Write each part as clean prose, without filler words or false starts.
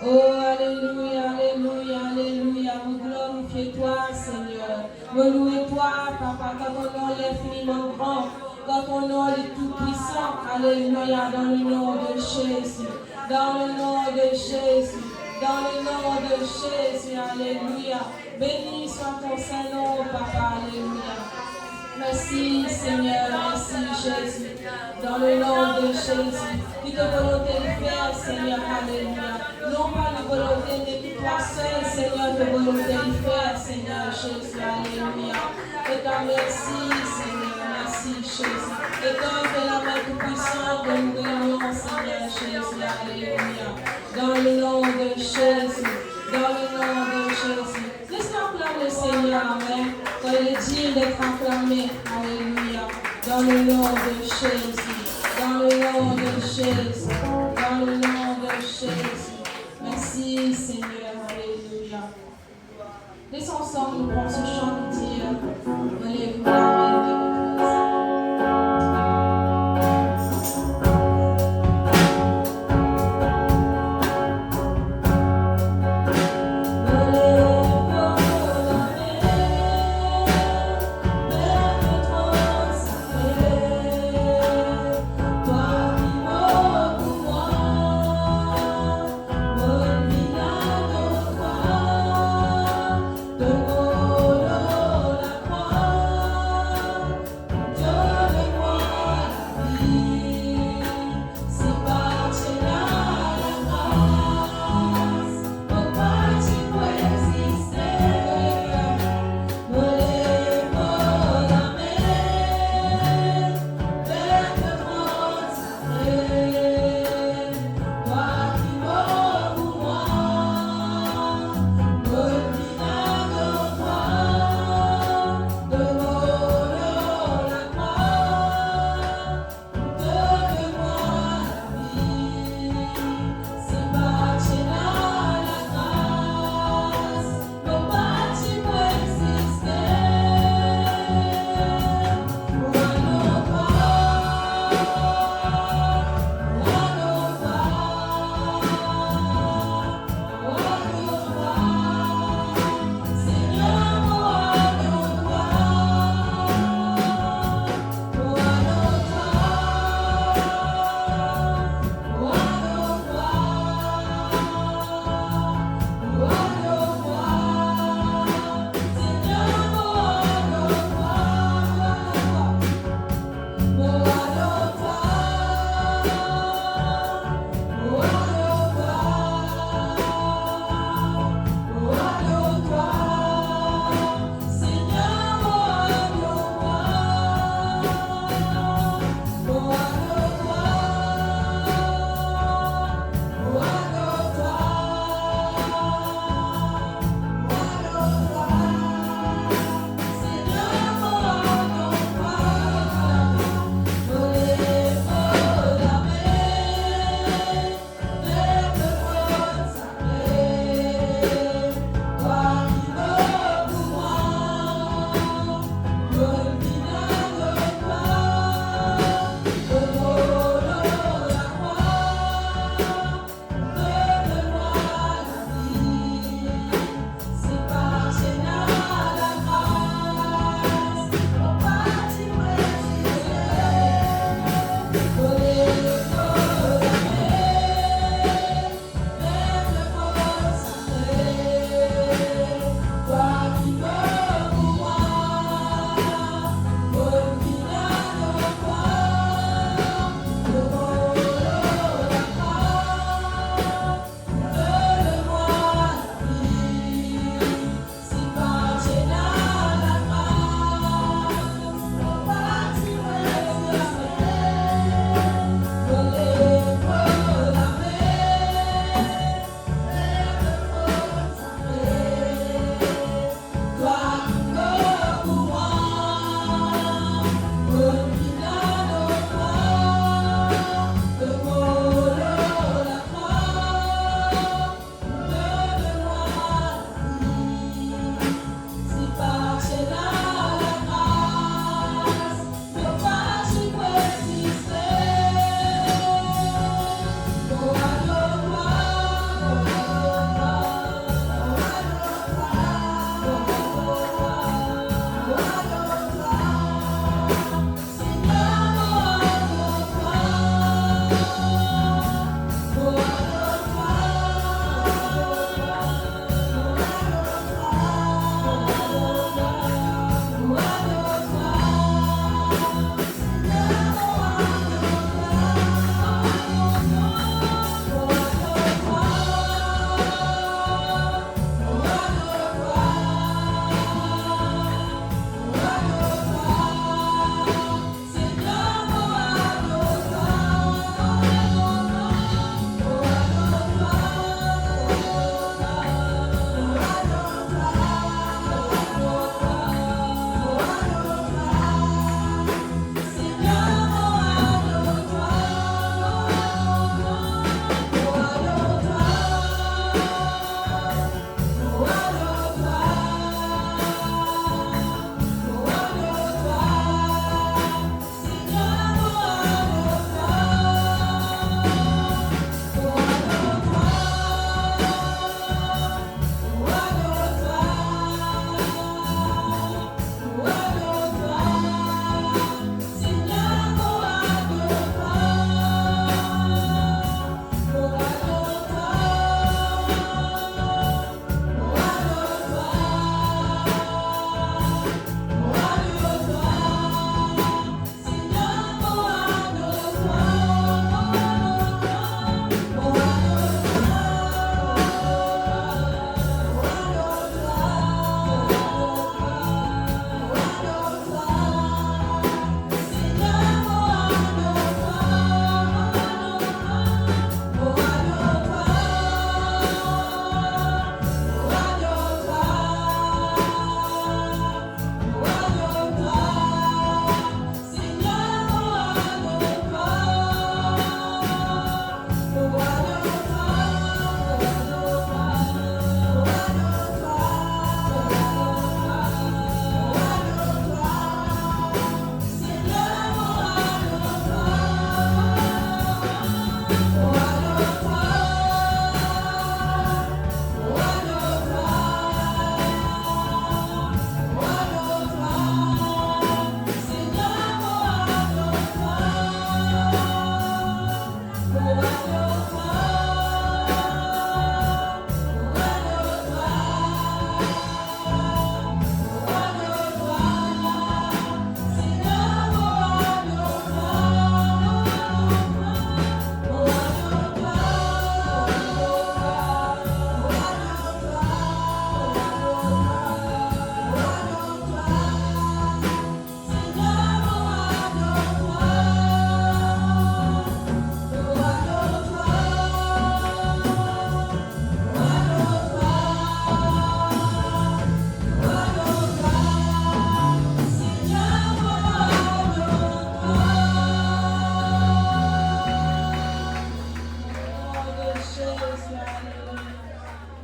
Oh, alléluia, alléluia, alléluia. Nous glorifions toi, Seigneur. Nous louons toi, Papa, quand ton nom est infiniment grand, quand ton nom est tout puissant. Alléluia, dans le nom de Jésus. Dans le nom de Jésus. Dans le nom de Jésus. Alléluia. Béni soit ton Saint-Nom, Papa. Alléluia. Merci Seigneur, merci Jésus. Dans le nom de Jésus, qui te volonté de faire, Seigneur, alléluia. Non pas la volonté, mais que toi seul, Seigneur, te volonté de faire, Seigneur Jésus, alléluia. Et toi, merci Seigneur, merci Jésus. Et toi, de la main tout-puissante que nous réunions, Seigneur Jésus, alléluia. Dans le nom de Jésus, dans le nom de Jésus. Laisse-nous acclamer le Seigneur, amen. Quand il est digne d'être acclamé, alléluia. Dans le nom de Jésus, dans le nom de Jésus, dans le nom de Jésus. Merci Seigneur, alléluia. Laissons ensemble nous prendre ce chant de dire, relève-nous la main de l'Église.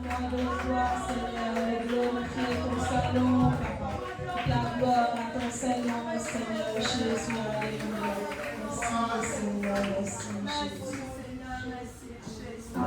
Gloire de toi, Seigneur, glorifié ton Saint-Nom, Papa. La gloire à ton Saint-Nom, Seigneur Jésus, alléluia. Merci, Seigneur, merci, Jésus.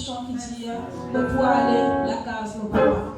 chant qui dit nous pour aller la case mon papa.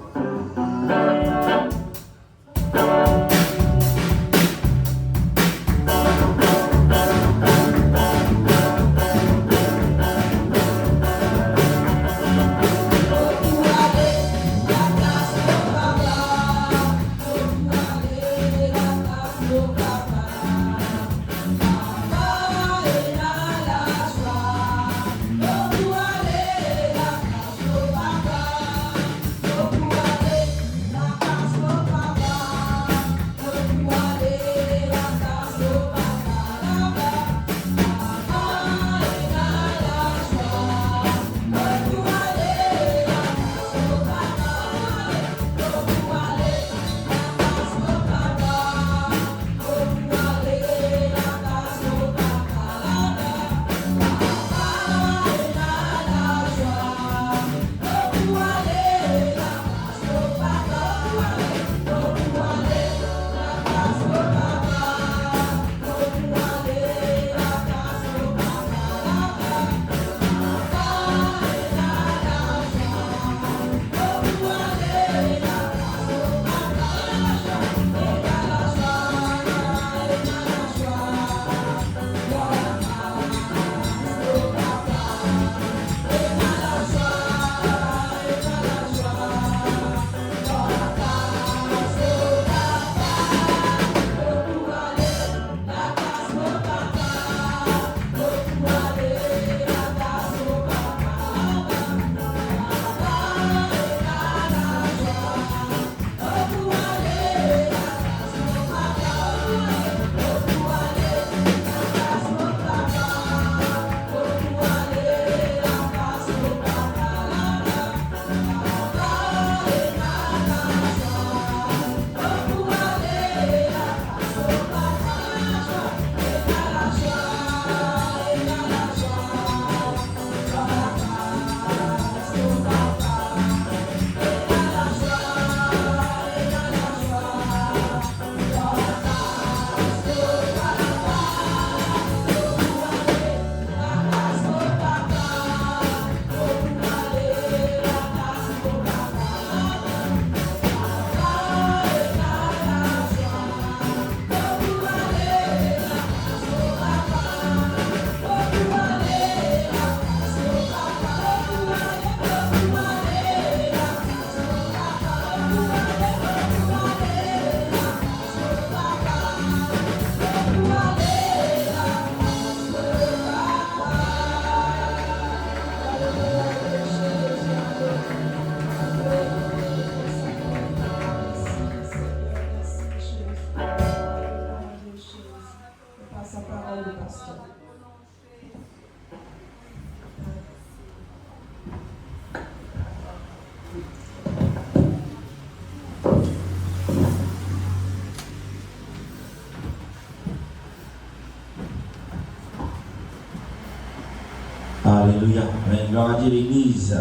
Alléluia. Amen. Gloire à Dieu, l'Église.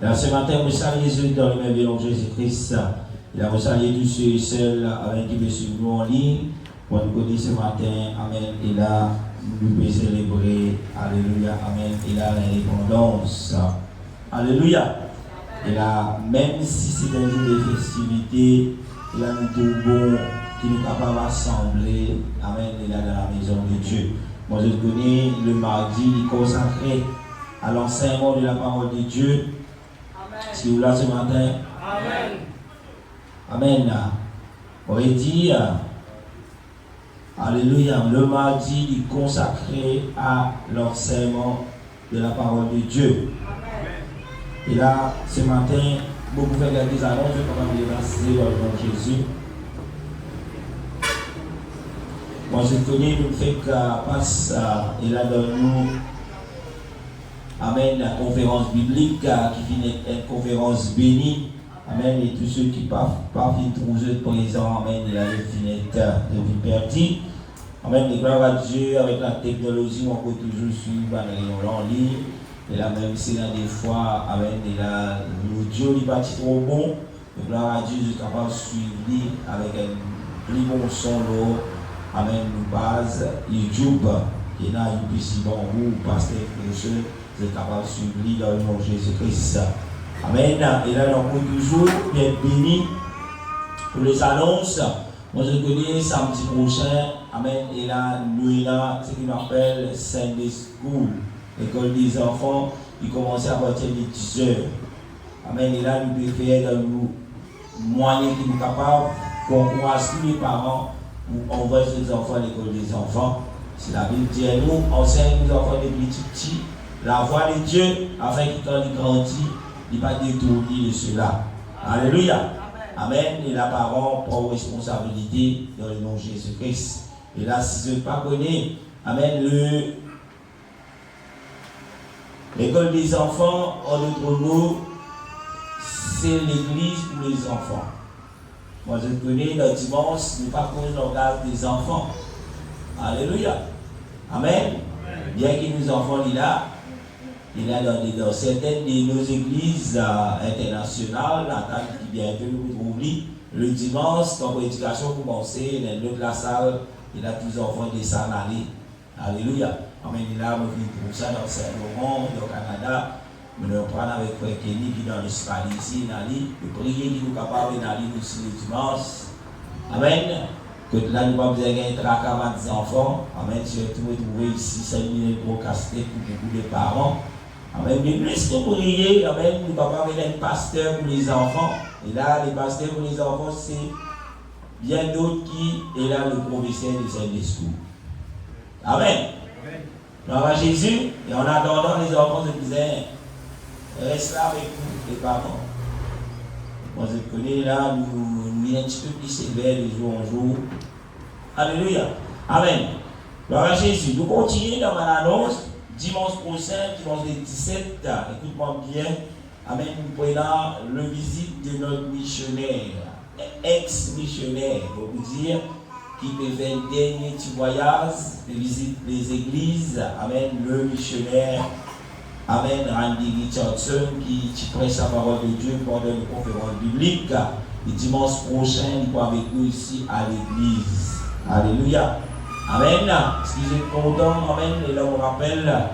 Là, ce matin, vous saluez les dans le même nom de Jésus-Christ. Et là, vous saluez tous ceux et celles avec qui vous suivez nous en ligne. Pour nous connaître ce matin. Amen. Et là, nous pouvons célébrer. Alléluia. Amen. Et là, l'indépendance. Alléluia. Et là, même si c'est un jour de festivité, et là, nous trouvons qu'il nous capable d'assembler. Amen. Et là, dans la maison de Dieu. Moi, je connais le mardi consacré à l'enseignement de la parole de Dieu. Amen. Si vous là ce matin. Amen. Amen. On va dire, alléluia, le mardi consacré à l'enseignement de la parole de Dieu. Amen. Et là, ce matin, beaucoup font quelques annonces, je vais vous les passer dans le nom de Jésus. Moi, je connais le fait que passe et là dans nous, amen, la conférence biblique qui finit une conférence bénie, amen, et tous ceux qui partent trouver présent, amen, et là le finit de vie perdue, amen, et gloire à Dieu avec la technologie, on peut toujours suivre en ligne, et là même si là des fois, amen, et là l'audio n'est pas trop bon, et gloire à Dieu, je suis capable de suivre avec un plus bon son là. Amen, nous base YouTube, qui est là, une petit bon, ou pasteur, vous êtes capable de suivre lui dans le nom de Jésus-Christ. Amen. Et là, on peut toujours bien béni pour les annonces. Moi, je connais samedi prochain. Amen. Et là, nous, là, ce qu'on appelle Sunday School, l'école des enfants, qui commence à partir de 10h. Amen. Et là, nous pouvons faire dans nos moyens qui nous capables pour encourager tous les parents pour envoyer les enfants à l'école des enfants. C'est la Bible dit à nous, enseigne nos enfants depuis petits la voie de Dieu, afin qu'ils, quand ils grandissent, ils ne pas détourner de cela. Alléluia. Amen. Et la parent prend responsabilité dans le nom de Jésus-Christ. Et là, si je ne pas connais, amen, l'école des enfants, en d'autres mots, c'est l'église pour les enfants. Moi, je connais le dimanche, nous pas cause l'organe des enfants. Alléluia. Amen. Bien que nos enfants sont là, il y a dans certaines de nos églises internationales, la table qui vient de nous trouver, le dimanche, quand l'éducation commence, dans la salle, il y a tous les enfants qui s'en aller. Alléluia. Amen. Il y a pour ça dans Saint-Laurent, au Canada. Nous prenons avec Frère Kenny qui est dans l'Australie ici, de prier qui nous capables d'aller aussi le dimanche. Amen. Que là, nous n'avons pas besoin d'un tracas des enfants. Amen. Surtout, vous trouvez ici, c'est une procrastination pour beaucoup de parents. Amen. Mais plus que prier, amen, nous ne pouvons pas avoir un pasteur pour les enfants. Et là, les pasteurs pour les enfants, c'est bien d'autres qui est là le professeur de Sunday School. Amen. Gloire à Jésus. Et en attendant, les enfants se disaient, reste là avec nous, les parents. Moi, je connais là, nous sommes un petit peu plus sévères de jour en jour. Alléluia. Amen. Gloire à Jésus. Nous continuons dans mon annonce. Dimanche prochain, dimanche le 17, écoute-moi bien. Amen. Nous prenons le visite de notre missionnaire, ex-missionnaire, pour vous dire, qui peut faire le dernier petit voyage, de visite les églises. Amen. Le missionnaire. Amen. Randy Richardson qui prêche la parole de Dieu pendant une conférence biblique. Le dimanche prochain, il va avec nous ici à l'église. Alléluia. Amen. Si vous êtes content, amen. Et là, on rappelle, la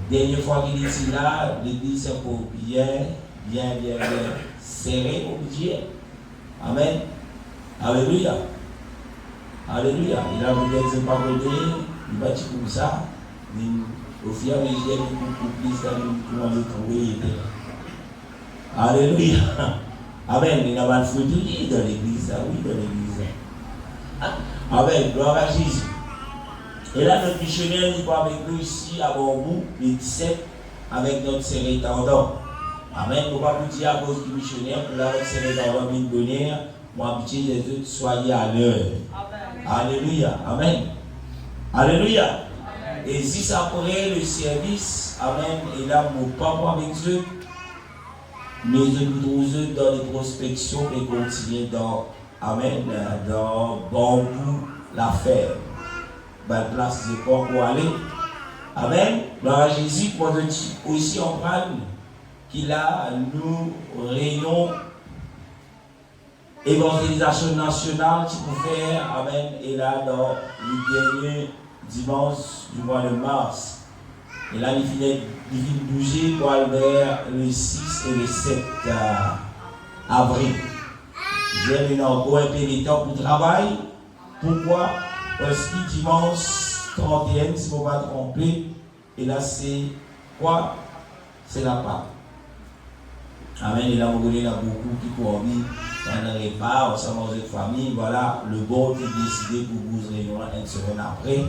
dernière fois qu'il était là, l'église est pour bien serré, on peut dire. Amen. Alléluia. Alléluia. Il a peut-être pas voté, il va dire comme ça. Au fur et à mesure, il y a comment le trouver. Alléluia. Amen. Il y a pas de fruit dans l'église. Oui, dans l'église. Amen. Gloire à Jésus. Et là, notre missionnaire, il va avec nous ici à Bordeaux, le 17, avec notre sérétendant. Amen. On ne va pas plus dire à cause du missionnaire, pour notre sérétendant, une bonheur, moi, habitué les autres, soyez à l'heure. Alléluia. Amen. Alléluia. Et si ça pourrait le service, amen, et là, mon papa avec eux, mais nous eux dans les prospections et continuer dans, amen, dans Bambou, l'affaire. La place de corps pour aller. Amen. Gloire à Jésus, pour aussi en prendre qu'il a nous réunion évangélisation nationale qui peut faire, amen, et là dans le dernier dimanche du mois de mars. Et là, il finit bouger pour aller vers le 6 et le 7 avril. J'ai encore un peu de temps pour travailler. Pourquoi? Parce que dimanche 31, si on va tromper, et là c'est quoi? C'est la Pâque. Amen. Et là, on a beaucoup qui pour envie, on n'arrive pas, on s'en mange de famille. Voilà, le bon qui est décidé pour vous réunir une semaine après.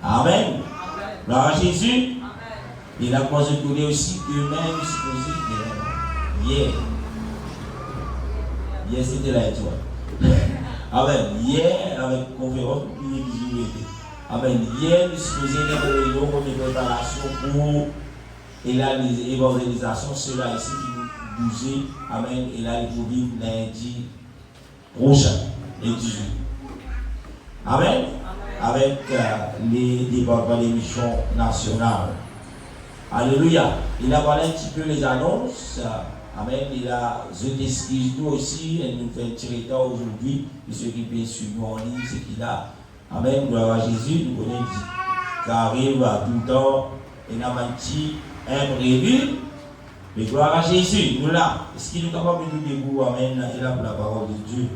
Amen. Gloire à Jésus. Et là, moi je connais aussi eux-mêmes, supposé hier. Hier, c'était la étoile. Amen. Hier, avec conférence, amen. Hier, nous supposons des réunions de préparation pour et là, les évangélisations, ceux-là ici qui nous bougeaient. Amen. Et là, ils vont vivre lundi prochain, le 18. Amen. Avec les départements des missions nationales. Alléluia. Il a parlé un petit peu les annonces. Amen. Il a, je t'excuse nous aussi, elle nous fait un petit retard aujourd'hui, de ceux qui viennent suivre en ligne, c'est qu'il a. Amen. Gloire à Jésus, nous connaissons qui arrive à tout le temps et n'a pas dit imprévu. Mais gloire à Jésus, nous là. Est-ce qu'il est capable de nous debout? Amen. Et là pour la parole de Dieu.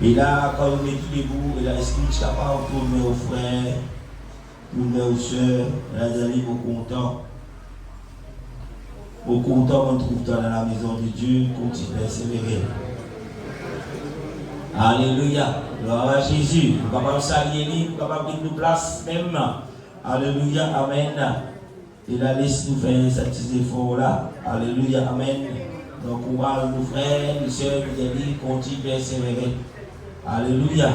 Et là, quand on est tous debout, et là, est-ce qu'il est capable de tourner aux frères, tourner aux soeurs, là, les amis, au content. Au content, on trouve dans la maison de Dieu, continue à persévérer. Alléluia. Gloire à Jésus. Nous sommes capables de saluer, nous sommes capables de nous placer même. Alléluia. Amen. Et là, laisse-nous faire cet effort-là. Alléluia. Amen. Donc, courage, nos frères, nos soeurs, nos amis, continue à persévérer. Alléluia.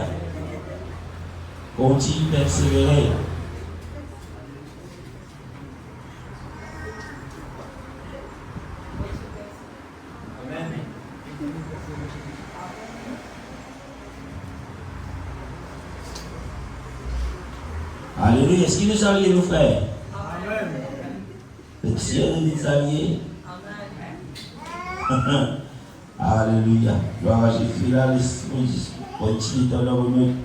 Continue à persévérer. Alléluia. Est-ce qu'il nous salue, nos frères? Amen. Le ciel nous salue. Amen. Alléluia. Gloire à Jésus. Là, l'esprit continue dans leur remède.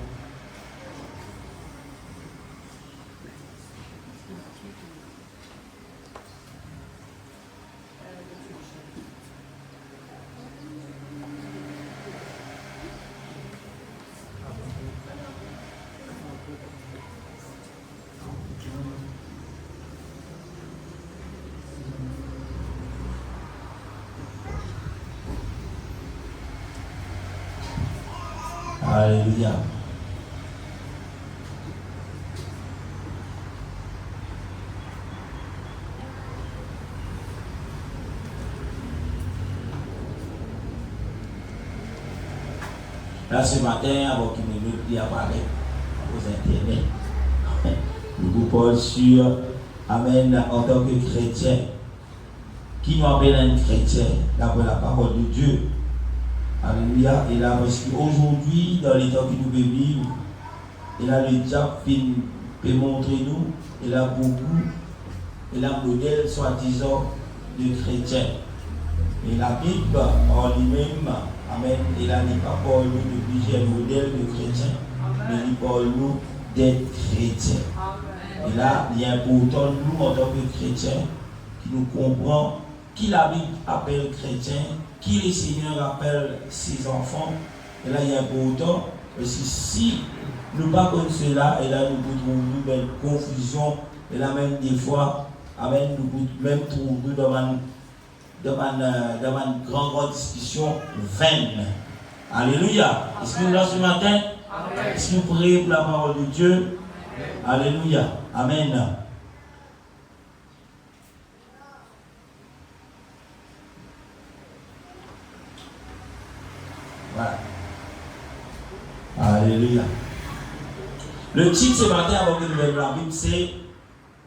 Alléluia. Là, ce matin, avant qu'il me apparaît aux internets, nous parlons sur Amen en tant que chrétien. Qui nous appelle un chrétien d'après la parole de Dieu? Alléluia. Et là, parce qu'aujourd'hui, dans les temps que nous vivons, et là, le diable peut montrer nous, et là, beaucoup, et là, modèle, soi-disant, de chrétiens. Et la Bible, en lui-même, amen, et là, il n'est pas pour nous de bliger un modèle de chrétien, mais il est pour nous d'être chrétiens. Et là, il est important, nous, en tant que chrétiens, qui nous comprend qui la Bible appelle chrétien, qui le Seigneur appelle ses enfants. Et là, il est important, parce que si nous ne pas comme cela, et là, nous pouvons trouver une confusion, et là, même des fois, amen, nous pouvons même trouver dans une grande discussion vaine. Alléluia. Est-ce que nous là ce matin? Est-ce que nous prions pour la parole de Dieu? Alléluia. Amen. Voilà. Alléluia. Le titre ce matin, avant que nous lèvions la Bible, c'est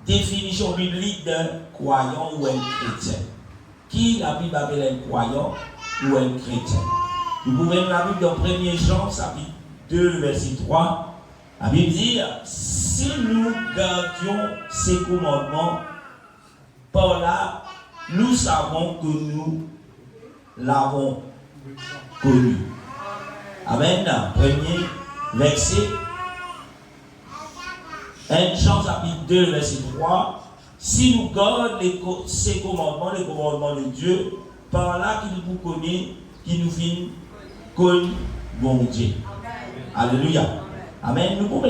définition biblique d'un croyant ou un chrétien. Qui la Bible appelle un croyant ou un chrétien? Nous pouvons lire la Bible dans 1er Jean, chapitre 2, verset 3. La Bible dit, si nous gardions ses commandements, par là, nous savons que nous l'avons connu. Amen. Premier verset. 1 Jean chapitre 2, verset 3. Si nous gardons ses commandements, les commandements de Dieu, par là qu'il nous connaît, qu'il nous finit connu bon Dieu. Alléluia. Amen. Nous pouvons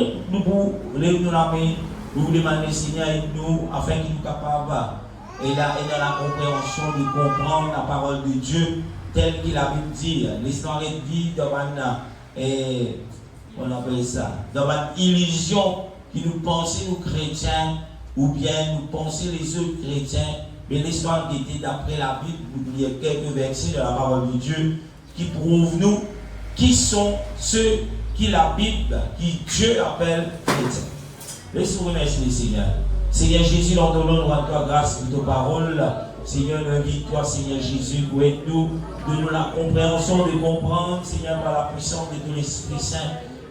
nous demander Seigneur nous afin qu'il nous capable et dans la compréhension de comprendre la parole de Dieu telle qu'il a dit. L'histoire est vie dans on appelle ça, dans une illusion qui nous pensait nous chrétiens ou bien nous penser les autres chrétiens. Mais l'histoire qui était d'après la Bible, il y a quelques versets de la parole de Dieu qui prouvent nous qui sont ceux qui la Bible, qui Dieu appelle chrétiens. Laissez-nous remercier le Seigneur. Seigneur Jésus, dans ton nom, nous rendons toi grâce pour tes paroles. Seigneur, nous invite-toi, Seigneur Jésus, pour être nous, de nous la compréhension, de comprendre, Seigneur, par la puissance de ton Esprit Saint,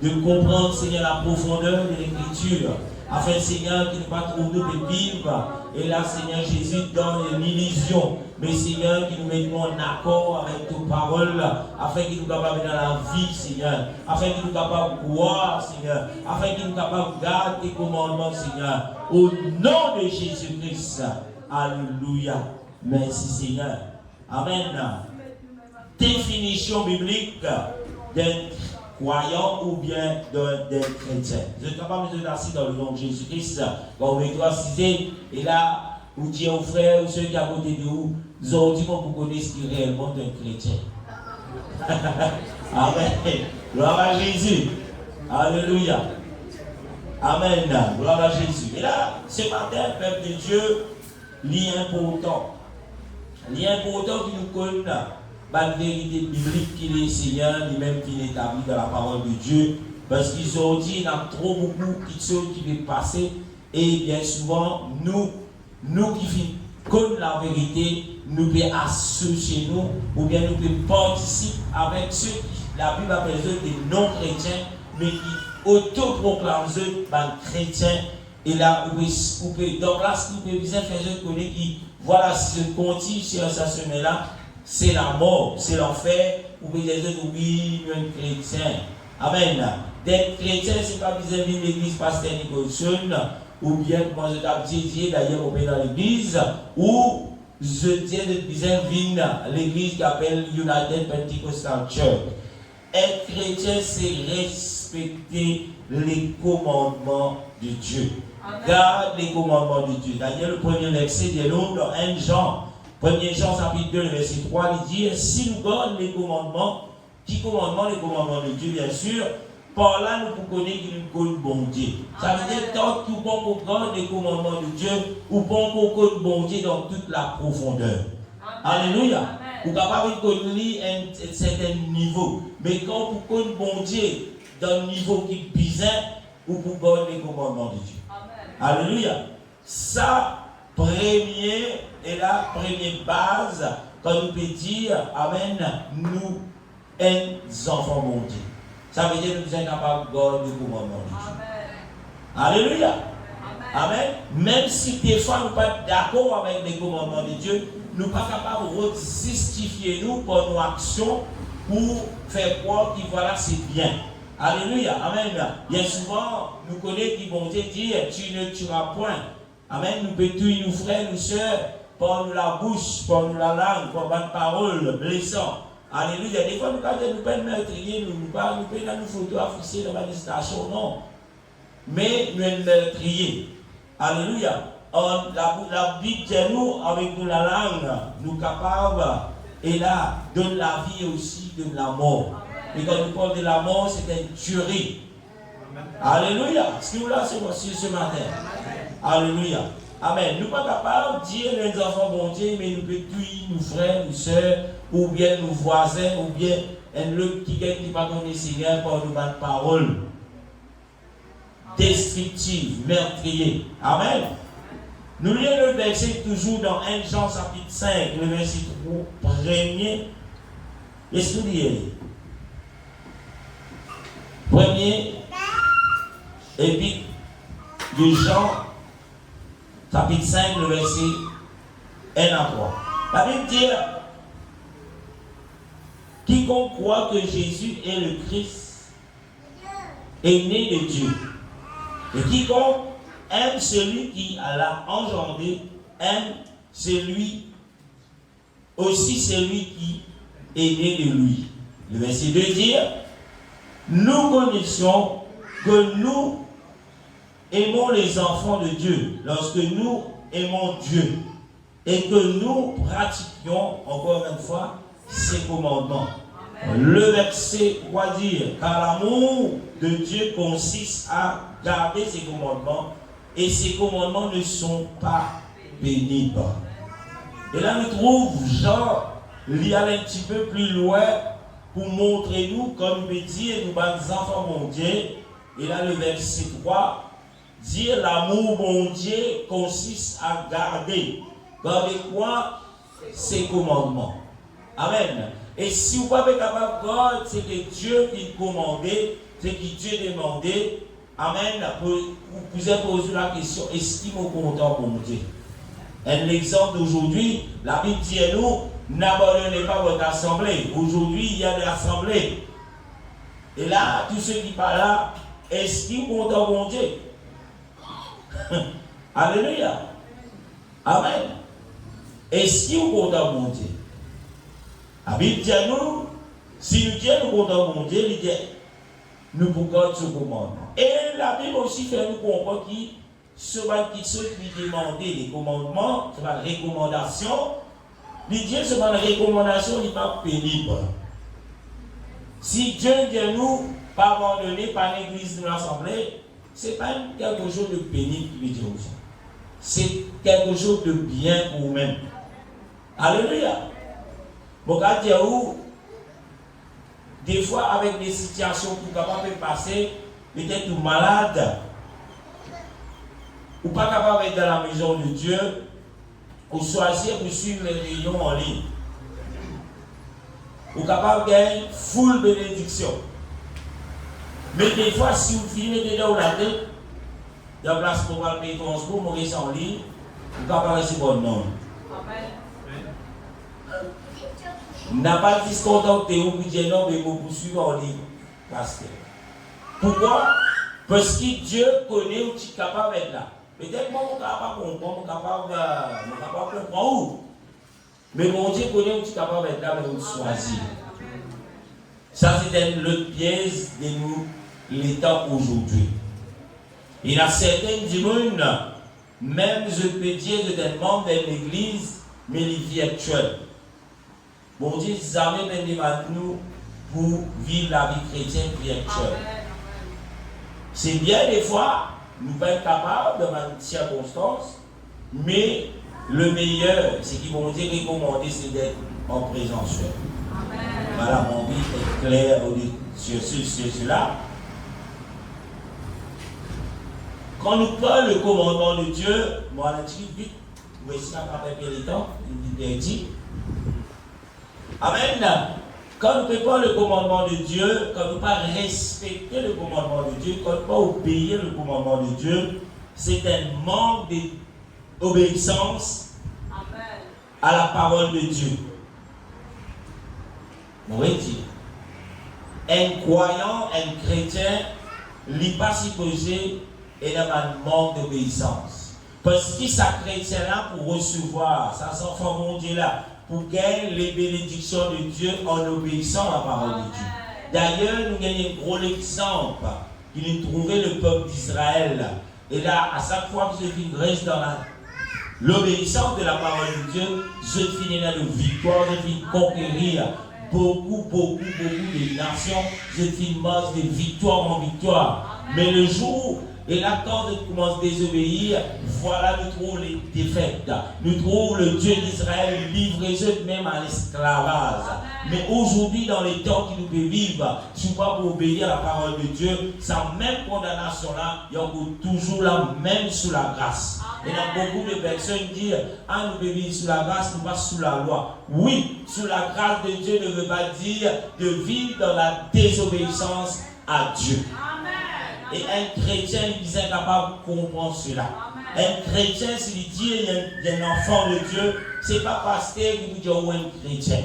de comprendre, Seigneur, la profondeur de l'Écriture, afin, Seigneur, qu'il ne pas trop nous de vivre Et là, Seigneur Jésus, donne l'illusion. Mais Seigneur, qui nous mettons en accord avec tes paroles, afin qu'ils nous capables dans la vie, Seigneur. Afin qu'ils nous capables de croire, Seigneur. Afin qu'ils nous capables de garder tes commandements, Seigneur. Au nom de Jésus-Christ. Alléluia. Merci, Seigneur. Amen. Définition biblique d'un croyant ou bien d'un chrétien. Je ne suis pas besoin d'assis dans le nom de Jésus-Christ. Quand vous êtes assisté, et là, vous dites aux frères ou ceux qui sont à côté de vous, nous avons dit qu'on vous connaisse qui est réellement un chrétien. Amen. Gloire à Jésus. Alléluia. Amen. Gloire à Jésus. Et là, ce matin, peuple de Dieu, l'important qui nous connaît, la vérité biblique qui est Seigneur, lui-même qui est établi dans la parole de Dieu. Parce qu'ils ont dit, il y a trop beaucoup de choses qui vont passer. Et bien souvent, nous qui connaissons la vérité, nous pouvons associer nous, ou bien nous pouvons participer avec ceux qui, la Bible appelle eux des non-chrétiens, mais qui autoproclament eux des chrétiens. Et là, donc là, ce que nous pouvons faire, je connais qui, voilà, si je continue sur sa semaine-là, c'est la mort, c'est l'enfer, ou bien les autres, oui, nous sommes chrétiens. Amen. D'être chrétien, ce n'est pas besoin de l'église pasteur Nicholson, ou bien, moi je t'ai dit, d'ailleurs, on est dans l'église, ou je dis de besoin de venir l'église qui appelle United Pentecostal Church. Être chrétien, c'est respecter les commandements de Dieu. Garde les commandements de Dieu. D'ailleurs, le premier verset de l'autre, dans 1 Jean, 1 Jean chapitre 2, verset 3, il dit, si nous gardons les commandements, qui commandements? Les commandements de Dieu, bien sûr. Par là, nous pouvons connaître qu'il nous connaît bon Dieu. Ça veut dire, tant que nous pouvons comprendre les commandements de Dieu, nous pouvons connaître bon Dieu dans toute la profondeur. Alléluia. Vous êtes capable de connaître un certain niveau. Mais quand vous connaissez bon Dieu dans un niveau qui est bizarre, vous pouvez garder les commandements de Dieu. Alléluia. Ça, premier, et la première base, quand nous pouvons dire, Amen, nous, uns enfants mon Dieu. Ça veut dire que nous sommes capables de garder les commandements de Dieu. Alléluia. Amen. Même si des fois nous ne sommes pas d'accord avec les commandements de Dieu, nous ne sommes pas capables de justifier nous par nos actions pour faire croire que voilà, c'est bien. Alléluia. Amen. Bien souvent, nous connaissons qui vont dire tu ne tueras point. Amen. Nous pouvons tuer nos frères, nos soeurs, par nous la bouche, par nous la langue, par notre parole blessant. Alléluia. Des fois, nous ne pouvons pas meurtrier, nous pouvons nous photos afficher dans la station, non. Mais nous sommes meurtriers. Alléluia. La Bible dit nous, avec nous la langue, nous capables, et là, donne la vie aussi, donne la mort. Et quand nous parlons de la mort, c'est une tuerie. Alléluia. Est-ce que vous là, c'est ce matin? Alléluia. Amen. Nous ne sommes pas capables de dire les enfants bon Dieu, mais nous pouvons tuer nos frères, nos soeurs, ou bien nos voisins, ou bien un autre qui ne pas connaître Seigneur par nos paroles destructives, meurtriers. Amen. Nous lisons le verset toujours dans 1 Jean chapitre 5, le verset 3, premier. Est-ce que vous lisez? Premier épître de Jean, chapitre 5, le verset 1 à 3. La Bible dit, quiconque croit que Jésus est le Christ est né de Dieu. Et quiconque aime celui qui l'a engendré, aime celui qui est né de lui. Le verset 2 dit, nous connaissons que nous aimons les enfants de Dieu lorsque nous aimons Dieu et que nous pratiquions, encore une fois, ses commandements. Le verset 3 dit, car l'amour de Dieu consiste à garder ses commandements et ses commandements ne sont pas pénibles. Et là, nous trouvons Jean l'y aller un petit peu plus loin pour montrer nous, comme il dit, nous sommes enfants mon Dieu. Et là, le verset 3 dit, l'amour mon Dieu consiste à garder. Garder quoi? Ses commandements. Amen. Et si vous n'êtes pas capable de garder, c'est que Dieu qui commandait, c'est que Dieu demandait. Amen. Vous pouvez poser la question, est-ce qu'il est content pour Dieu? Un exemple d'aujourd'hui, la Bible dit à nous, n'abandonnez pas votre assemblée. Aujourd'hui, il y a des assemblées. Et là, tous ceux qui parlent là, est-ce qu'ils vont dans mon Dieu? Alléluia. Amen. Est-ce qu'ils vont dans mon Dieu? La Bible dit à nous, si nous disons nous comptons mon Dieu, il dit, nous pouvons ce commandement. Et la Bible aussi fait nous comprendre que ceux qui demandent les commandements, c'est une recommandation. Il dit, c'est une recommandation, il n'est pas pénible. Si Dieu dit à nous, pas abandonner par l'église de l'assemblée, ce n'est pas quelque chose de pénible qui veut dire aux gens. C'est quelque chose de bien pour vous-même. Alléluia. Bon, quand dire où, des fois, avec des situations qui sont capables de passer, peut-être malade, ou pas capable d'être dans la maison de Dieu, ou choisir pour suivre les réunions en ligne. Ou capable de gagner full bénédiction. Mais des fois, si vous filmez dedans la tête, il y a place pour le payer transport, vous restez en ligne, vous capable de recevoir le nom. N'a pas discontenté ou vous dire non, mais vous poursuivez en ligne. Pasteur. Pourquoi? Parce que Dieu connaît où tu es capable d'être là. Peut-être que moi, je ne suis pas comprendre, je ne suis pas comprendre où. Mais mon Dieu connaît où tu es capable d'être là, mais vous choisir. Ça, c'est le piège de nous, l'état aujourd'hui. Il y a certaines du monde, même je peux dire que des membres de l'église, mais les virtuels. Bon Dieu, jamais demande nous pour vivre la vie chrétienne virtuelle. C'est bien des fois, nous pas être capables de manière circonstance, mais le meilleur, c'est qu'ils vont dire recommander, c'est d'être en présentiel. Voilà, mon vie est claire sur cela. Quand nous parlons le commandement de Dieu, moi, je dis vite, voici ma papa les temps, il dit. Amen. Quand nous ne faisons pas le commandement de Dieu, quand nous ne pas respecter le commandement de Dieu, quand nous ne pas obéir le commandement de Dieu, c'est un manque d'obéissance à la parole de Dieu. Oui, un croyant, un chrétien, n'est pas supposé être dans un manque d'obéissance. Parce que sa chrétien là pour recevoir, sa enfant mon Dieu là, pour gagner les bénédictions de Dieu en obéissant à la parole de Dieu. D'ailleurs, nous gagnons un gros exemple qui nous trouvait le peuple d'Israël. Et là, à chaque fois que je reste dans l'obéissance de la parole de Dieu, je finis dans la victoire, je finis conquérir beaucoup de nations, je finis de victoire en victoire. Mais le jour et là, quand on commence à désobéir, voilà, nous trouvons les défaites. Nous trouvons le Dieu d'Israël livré même à l'esclavage. Mais aujourd'hui, dans les temps qui nous peut vivre, si nous pas pour obéir à la parole de Dieu, sans même condamnation-là, il y a toujours la même sous la grâce. Et il y a beaucoup de personnes qui disent, ah, nous pouvons vivre sous la grâce, nous pas sous la loi. Oui, sous la grâce de Dieu ne veut pas dire de vivre dans la désobéissance à Dieu. Et un chrétien, il est incapable de comprendre cela. Un chrétien, s'il dit qu'il y a un enfant de Dieu, ce n'est pas pasteur qui vous dit où est un chrétien.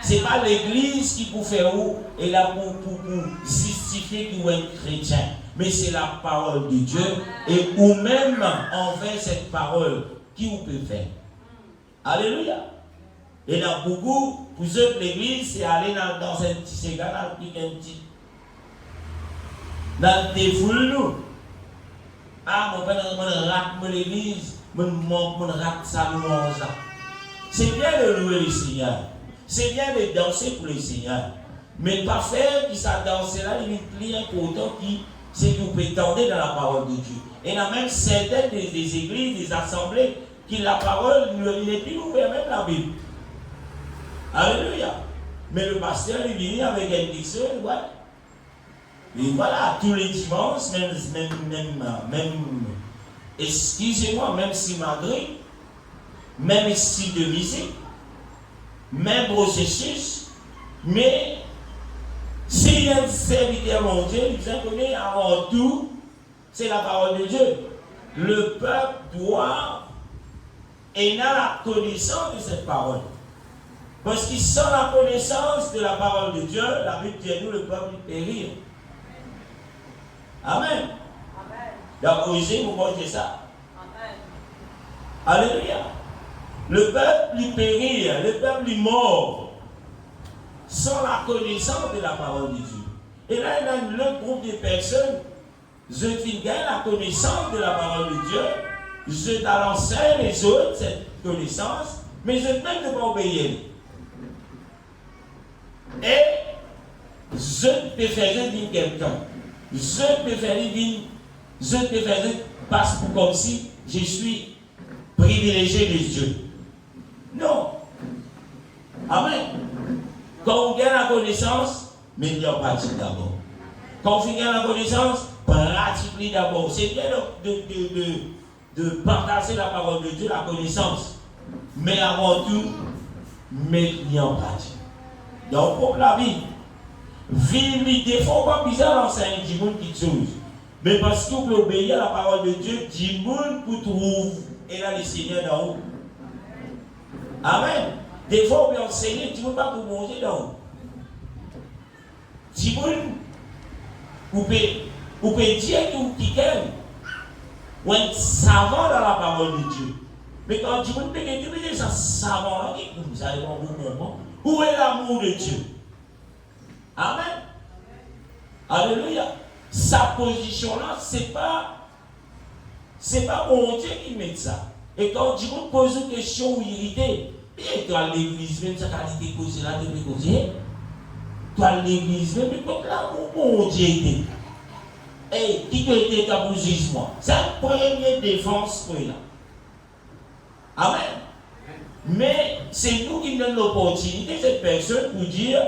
Ce n'est pas l'église qui vous fait où et là pour justifier qu'il est un chrétien. Mais c'est la parole de Dieu et ou même envers cette parole qui vous peut faire. Alléluia. Et dans beaucoup, pour ceux de l'église, c'est aller dans un petit canal, un petit. Dans le défoule nous. Ah, mon père, on rate l'église, on rate ça, nous ça. C'est bien de louer le Seigneur. C'est bien de danser pour le Seigneur. Mais pas faire qui ça danse là, il y a un autant qui c'est que vous prétendez dans la parole de Dieu. Et il y a même certaines des églises, des assemblées, qui la parole n'est plus ouverte, même la Bible. Alléluia. Mais le pasteur, il vient avec un dictionnaire, ouais. Et voilà, tous les dimanches, même excusez-moi, même si malgré, même style de musique, même processus, mais s'il y a un serviteur mon Dieu, il connaît avant tout, c'est la parole de Dieu. Le peuple doit et n'a la connaissance de cette parole. Parce qu'ils sans la connaissance de la parole de Dieu, la Bible dit nous, le peuple périr. Amen. Donc, osez vous dire ça. Alléluia. Le peuple lui périt, le peuple lui mort, sans la connaissance de la parole de Dieu. Et là, il y a un groupe de personnes, je gagne la connaissance de la parole de Dieu, je t'enseigne les autres cette connaissance, mais je ne peux pas obéir. Et je te faisais dire quelqu'un, je te faisais dire, je te faisais passer pour comme si je suis privilégié de Dieu. Non. Amen. Quand on gagne la connaissance, mais il y a pratique d'abord. Quand on gagne la connaissance, pratique d'abord. C'est bien de partager la parole de Dieu, la connaissance. Mais avant tout, mettre en pratique. Donc, pour la vie, vivre, des fois, pas bizarre d'enseigner du monde qui chose. Mais parce que vous pouvez obéir à la parole de Dieu, du monde pour trouver. Et là, le Seigneur d'en haut. Amen. Des fois, on peut enseigner, tu ne peux pas pour manger d'en haut. Du monde, vous pouvez dire que qui aime. Ou un savant dans la parole de Dieu. Mais quand tu monde peut dire ça savant là, vous allez voir moment. Où est l'amour de Dieu? Amen. Alléluia. Sa position là, c'est pas mon Dieu qui met ça. Et quand tu me poses une question ou irrité, et toi l'église, même sa qualité causée là, tu peux causer. Toi l'église, même quand l'amour, mon Dieu était. Et qui peut être ta jugement? C'est la première défense pour là. Amen. Mais c'est nous qui donnons l'opportunité, cette personne, pour dire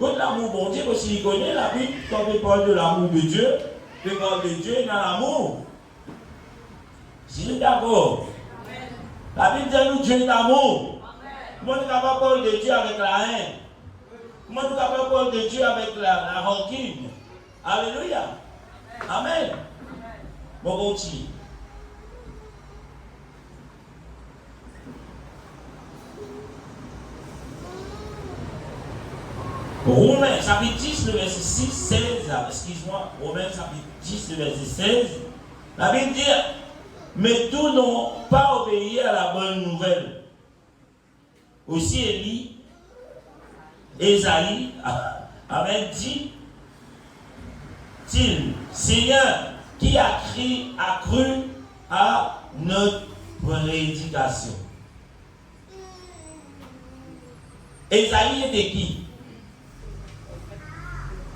que l'amour bon Dieu, parce qu'il connaît la Bible, quand on parle de l'amour de Dieu, le parle de Dieu dans l'amour. Si d'accord. La Bible dit nous Dieu est d'amour. Comment nous ne parler de Dieu avec la haine? Comment nous ne parler de Dieu avec la rancune? Alléluia. Amen. Bon, continue. Romains chapitre 10, le verset 6, 16, excuse-moi, Romains chapitre 10, le verset 16, la Bible dit, mais tous n'ont pas obéi à la bonne nouvelle. Aussi Élie, Ésaïe, Amen, dit, Seigneur, qui a cru à notre prédication. Ésaïe était qui?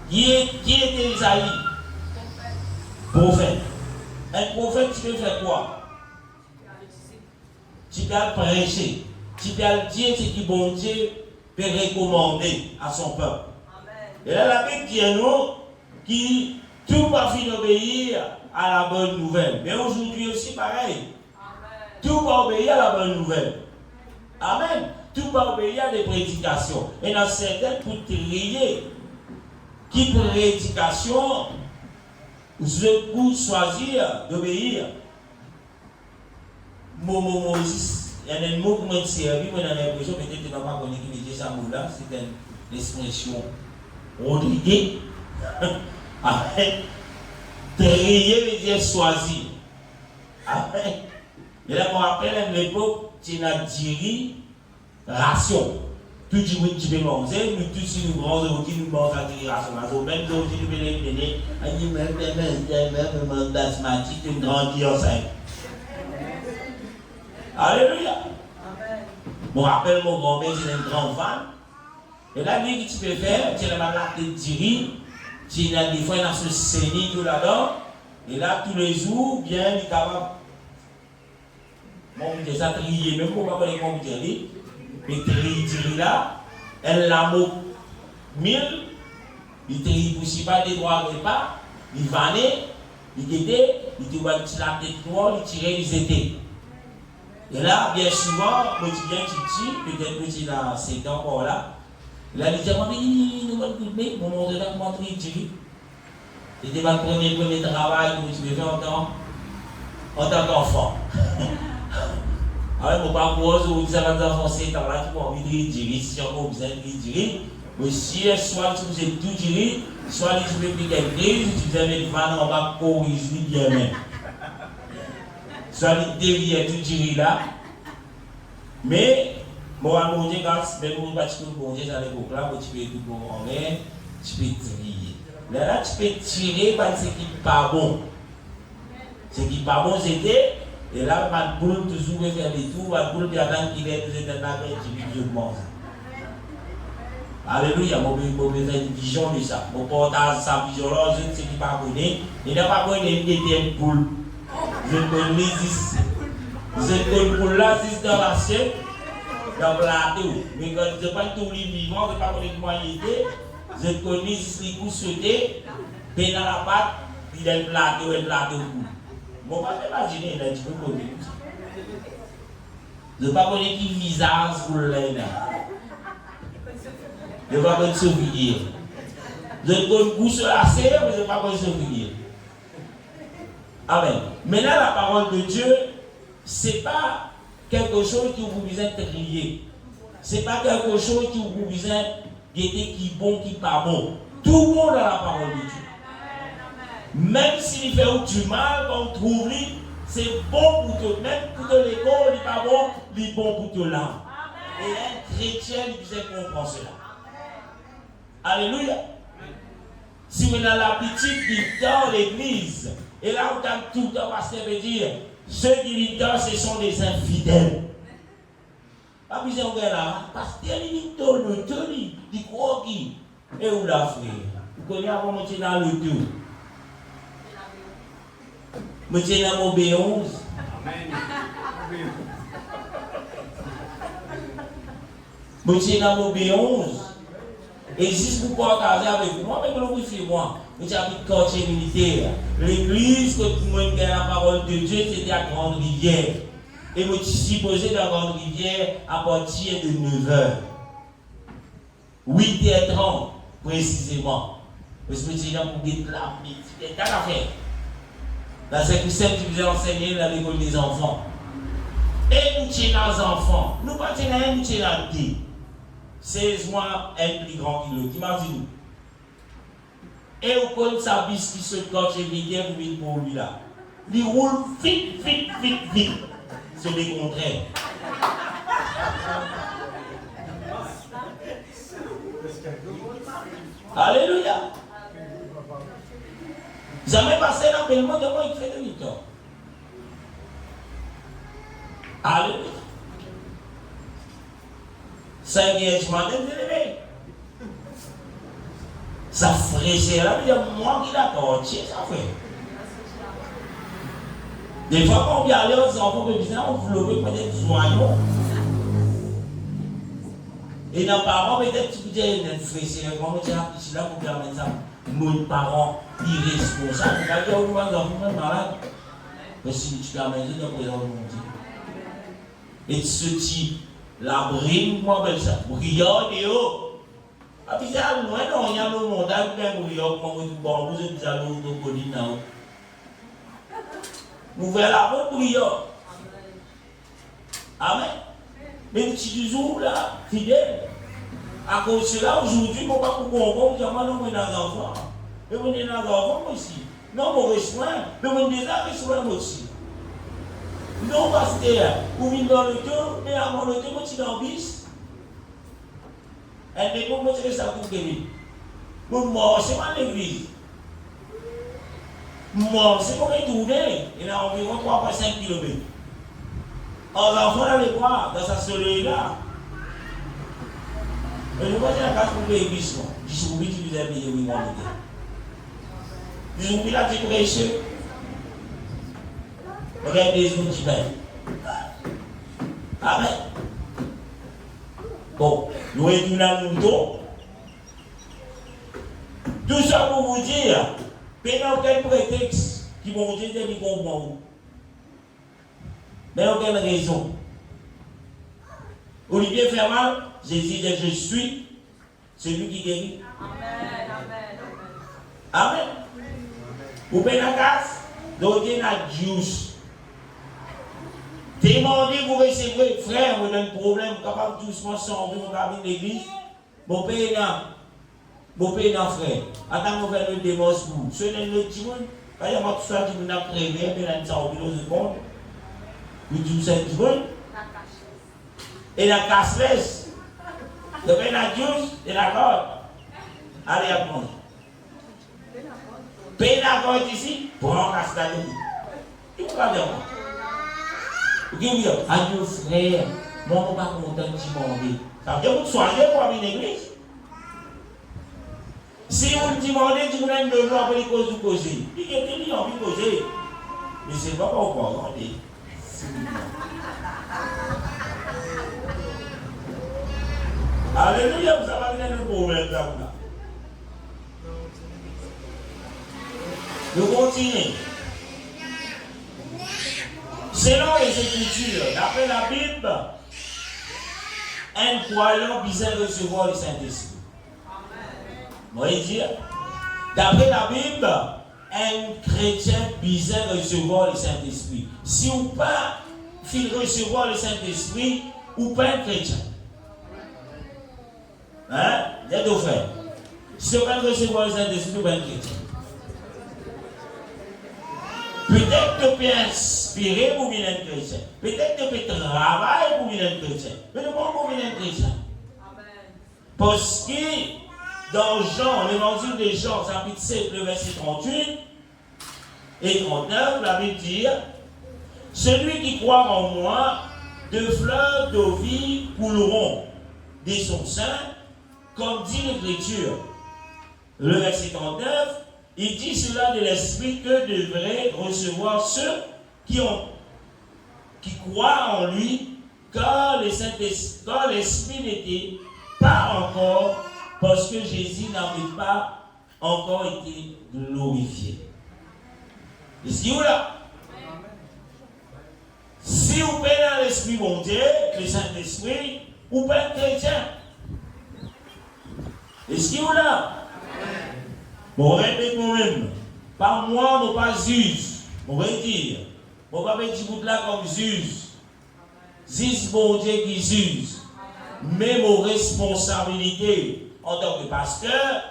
Qui était Ésaïe? Prophète. Un prophète, tu peux faire quoi? Tu peux prêcher. Tu peux dire ce que bon Dieu peut recommander à son peuple. Et là, la Bible dit à nous qui tout va finir d'obéir à la bonne nouvelle. Mais aujourd'hui aussi pareil. Tout va obéir à la bonne nouvelle. Amen. Tout va obéir à des prédications. Et dans certaines pour trier qui prédication je peux choisir d'obéir. Moses, il y a un mot qui m'a servi, mais dans l'impression peut-être que tu n'as pas connu qui disait ça mot là, c'est une expression Rodriguez. Amen. Trier veut dire choisir. Amen. Et là, on rappelle à l'époque, tu as dit ration. Tout le monde qui peut manger, nous tous si nous mangeons, qui nous mangent à la ration. Même si nous pouvons les donner, même asthmatique, une grande vie enceinte. Alléluia. Bon, rappelle mon grand-mère, c'est une grande femme. Et là, lui, que tu peux faire, tu as la malade de diri, tu as des fois dans ce sénie tout là-dedans, et là, tous les jours, bien, il est capable. Bon, je ça trier, même pour pas les comprendre, mais trier là, elle l'a mot 1000, il trier pour si pas des droits repas, il vanait, il était, il te voit la tête noire, il tirait les étés. Et là, bien souvent, je dis bien Titi, peut-être que tu as 7 ans encore là. Là, il dit, nous allons couper, nous allons montrer comment tu dis. C'était ma premier travail que tu veux faire en tant qu'enfant. Alors, mon papa, vous avez des enfants, c'est là qui ont envie de dire, si on a besoin de dire, monsieur, soit vous êtes tout dire, soit vous avez quelque chose, vous avez une vanne en bas, corriger bien même. Soit vous devez tout dire là. Mais, moi, mon Dieu, même si vous ne pouvez pas Dieu dans l'époque là, tu peux tout en main, tu peux tirer. Là, tu peux tirer parce que ce qui n'est pas bon. Ce qui n'est pas bon, c'était. Et là, ma boule toujours faire des tours, ma boule qui a qui est toujours dans qui mange. Alléluia, mon besoin une vision de ça. Mon portage, sa vision là, je ne sais pas connaître. Il n'a pas connu une boule. Je connais 10. Je connais pour là, 6 dans l'assiette, dans le plateau. Mais quand je ne sais pas tout les vivants, je ne sais pas comment il était. Je connais 6 les coups sautés, puis dans la pâte, puis dans le plateau. Bon, pas m'imaginer, là, tu peux connaître. Je ne sais pas connaître qui visage pour l'aide. Je ne sais pas connaître souvenir. Je connais goût sur la serre, mais je ne sais pas connaître souvenir. Amen. Maintenant, la parole de Dieu, ce n'est pas quelque chose qui vous besoin de crier. Ce n'est pas quelque chose qui vous besoin d'être qui bon, qui pas bon. Tout le monde a la parole de Dieu. Même s'il fait du mal, on trouve, c'est bon pour toi. Même pour toi, l'école, il n'est pas bon, il est bon pour toi là. Et un chrétien, il sait comprendre cela. Alléluia. Si vous avez la petite qui est dans l'église, et là, on a tout le temps, pasteur veut dire, ceux qui vivent dans, ce sont des infidèles. Pas besoin de là, pasteur, il dit, il croit qui? Et où la frère? Vous connaissez avant de monter dans le tout. Monter dans mon B11. Amen. Monter dans mon B11. Et juste pour partager avec moi, mais vous le moi. J'habite quartier militaire. L'église que tout le monde a la parole de Dieu, c'était à Grande Rivière. Et je suis supposé dans Grande Rivière à partir de 9h. 8h30 précisément. Parce que je me dis, pour dire là, c'est ta affaire. Dans ce que c'est que vous enseigner dans l'école des enfants. Et nous tiens les enfants. Nous pas tiens rien, nous tiens deux. 16 mois, un plus grand que l'autre. Imaginez. Et au coin de sa bise qui se coche et vient pour lui là. Il roule vite. C'est le contraire. Alléluia. Jamais passé dans le monde de moi, il fait de 8 ans. Alléluia. 5 heures du matin, vous levé. Ça fraîchait là, il y a moi qui d'accord, tiens, ça fait. Des fois, quand on vient aller aux enfants de business, on voulait peut-être soignons. Et nos parents, peut-être, tu peux dire, il y a une fraîcheur, comment tu as ici là pour permettre ça. Nos parents irresponsables, quand il y a un enfant malade, mais si tu as maison, tu as présent de mon Dieu. Et ce type, la brine, moi, ben ça, brillant et haut. Ah, puis ça, nous, il y a le montagne, bien brillant, comme on dit, bon, vous êtes allés au colline là-haut. Nous verrons la bonne brillant. Amen. Mais le petit jour là, fidèle. À cause de cela, aujourd'hui, je ne peux pas comprendre, je vais dans les enfants. Je vais dans les enfants aussi. Non, mon reçoin, mais mon déjà reçoin aussi. Non, pasteur, vous venez dans le cœur, mais avant le cœur, vous dans le bis. Elle ne peut pas ça pour guérir. Vous marchez à l'église. Moi, c'est pour retourner. Il y a environ 3,5 km. Alors, l'enfant allait voir dans sa soleil-là. Mais je ne vais pas dire la case pour l'église. Je suis obligé de vous aider, oui, moi, je suis obligé de vous aider. Regardez les autres qui viennent. Amen. Bon, nous retournons à nous. Tout ça pour vous dire, mais aucun prétexte qui vont dire qu'ils comprennent. Mais aucune raison. Olivier fait mal, Jésus dit je suis celui qui guérit. Amen. Vous prenez la casse, donc il y a Dieu. Demandez, vous recevrez. Frère, vous avez un problème, capable doucement sortir mon cabine d'église. Mon père est là. Mon père est là, frère. Attends, on va faire le démos pour vous. Ce n'est le petit monde. Il y a tout ça qui vous a créé, mais là, ça a oublié de compte. Vous dites, c'est petit monde. Et la casse-laisse. Il y a la juice et la corde. Allez, à moi. Paye la corde ici, pour en casser la juice. Il faut pas dire moi. Vous dites, adieu frère, moi je ne suis pas content de demander. Ça veut dire que vous soyez pour aller à l'église. Si vous me demandez, vous avez une devoir pour les causes du causer. Il y a des gens qui ont causé. Mais c'est pas pour vous regardez. Alléluia, vous avez un problème là. Nous continuons. Selon les Écritures, d'après la Bible, un croyant visait recevoir le Saint-Esprit. Moi, dire, d'après la Bible, un chrétien visait recevoir le Saint-Esprit. Si ou pas, il recevoir le Saint-Esprit, ou pas un chrétien. Hein? Il y a deux frères. Si on peut recevoir le Saint-Esprit, ou pas un chrétien. Peut-être que tu peux inspirer pour venir un chrétien. Peut-être que tu peux travailler pour venir un chrétien. Mais non pas pour venir un chrétien. Parce que dans Jean, l'évangile de Jean, chapitre 7, le verset 38 et 39, la Bible dit: celui qui croit en moi, de fleuves d'eau vive couleront de son sein, comme dit l'Écriture. Le verset 39. Il dit cela de l'Esprit que devraient recevoir ceux qui croient en lui, car l'Esprit n'était pas encore, parce que Jésus n'avait pas encore été glorifié. Est-ce qu'il y a là? Si vous prenez dans l'Esprit mon Dieu, le Saint-Esprit, vous prenez chrétien. Est-ce qu'il y a là? Bon, répète moi-même. Par moi, nous pas juge. On va dire. On va mettre tout là comme juge. C'est mon Dieu qui juge. Mais mon responsabilité en tant que pasteur,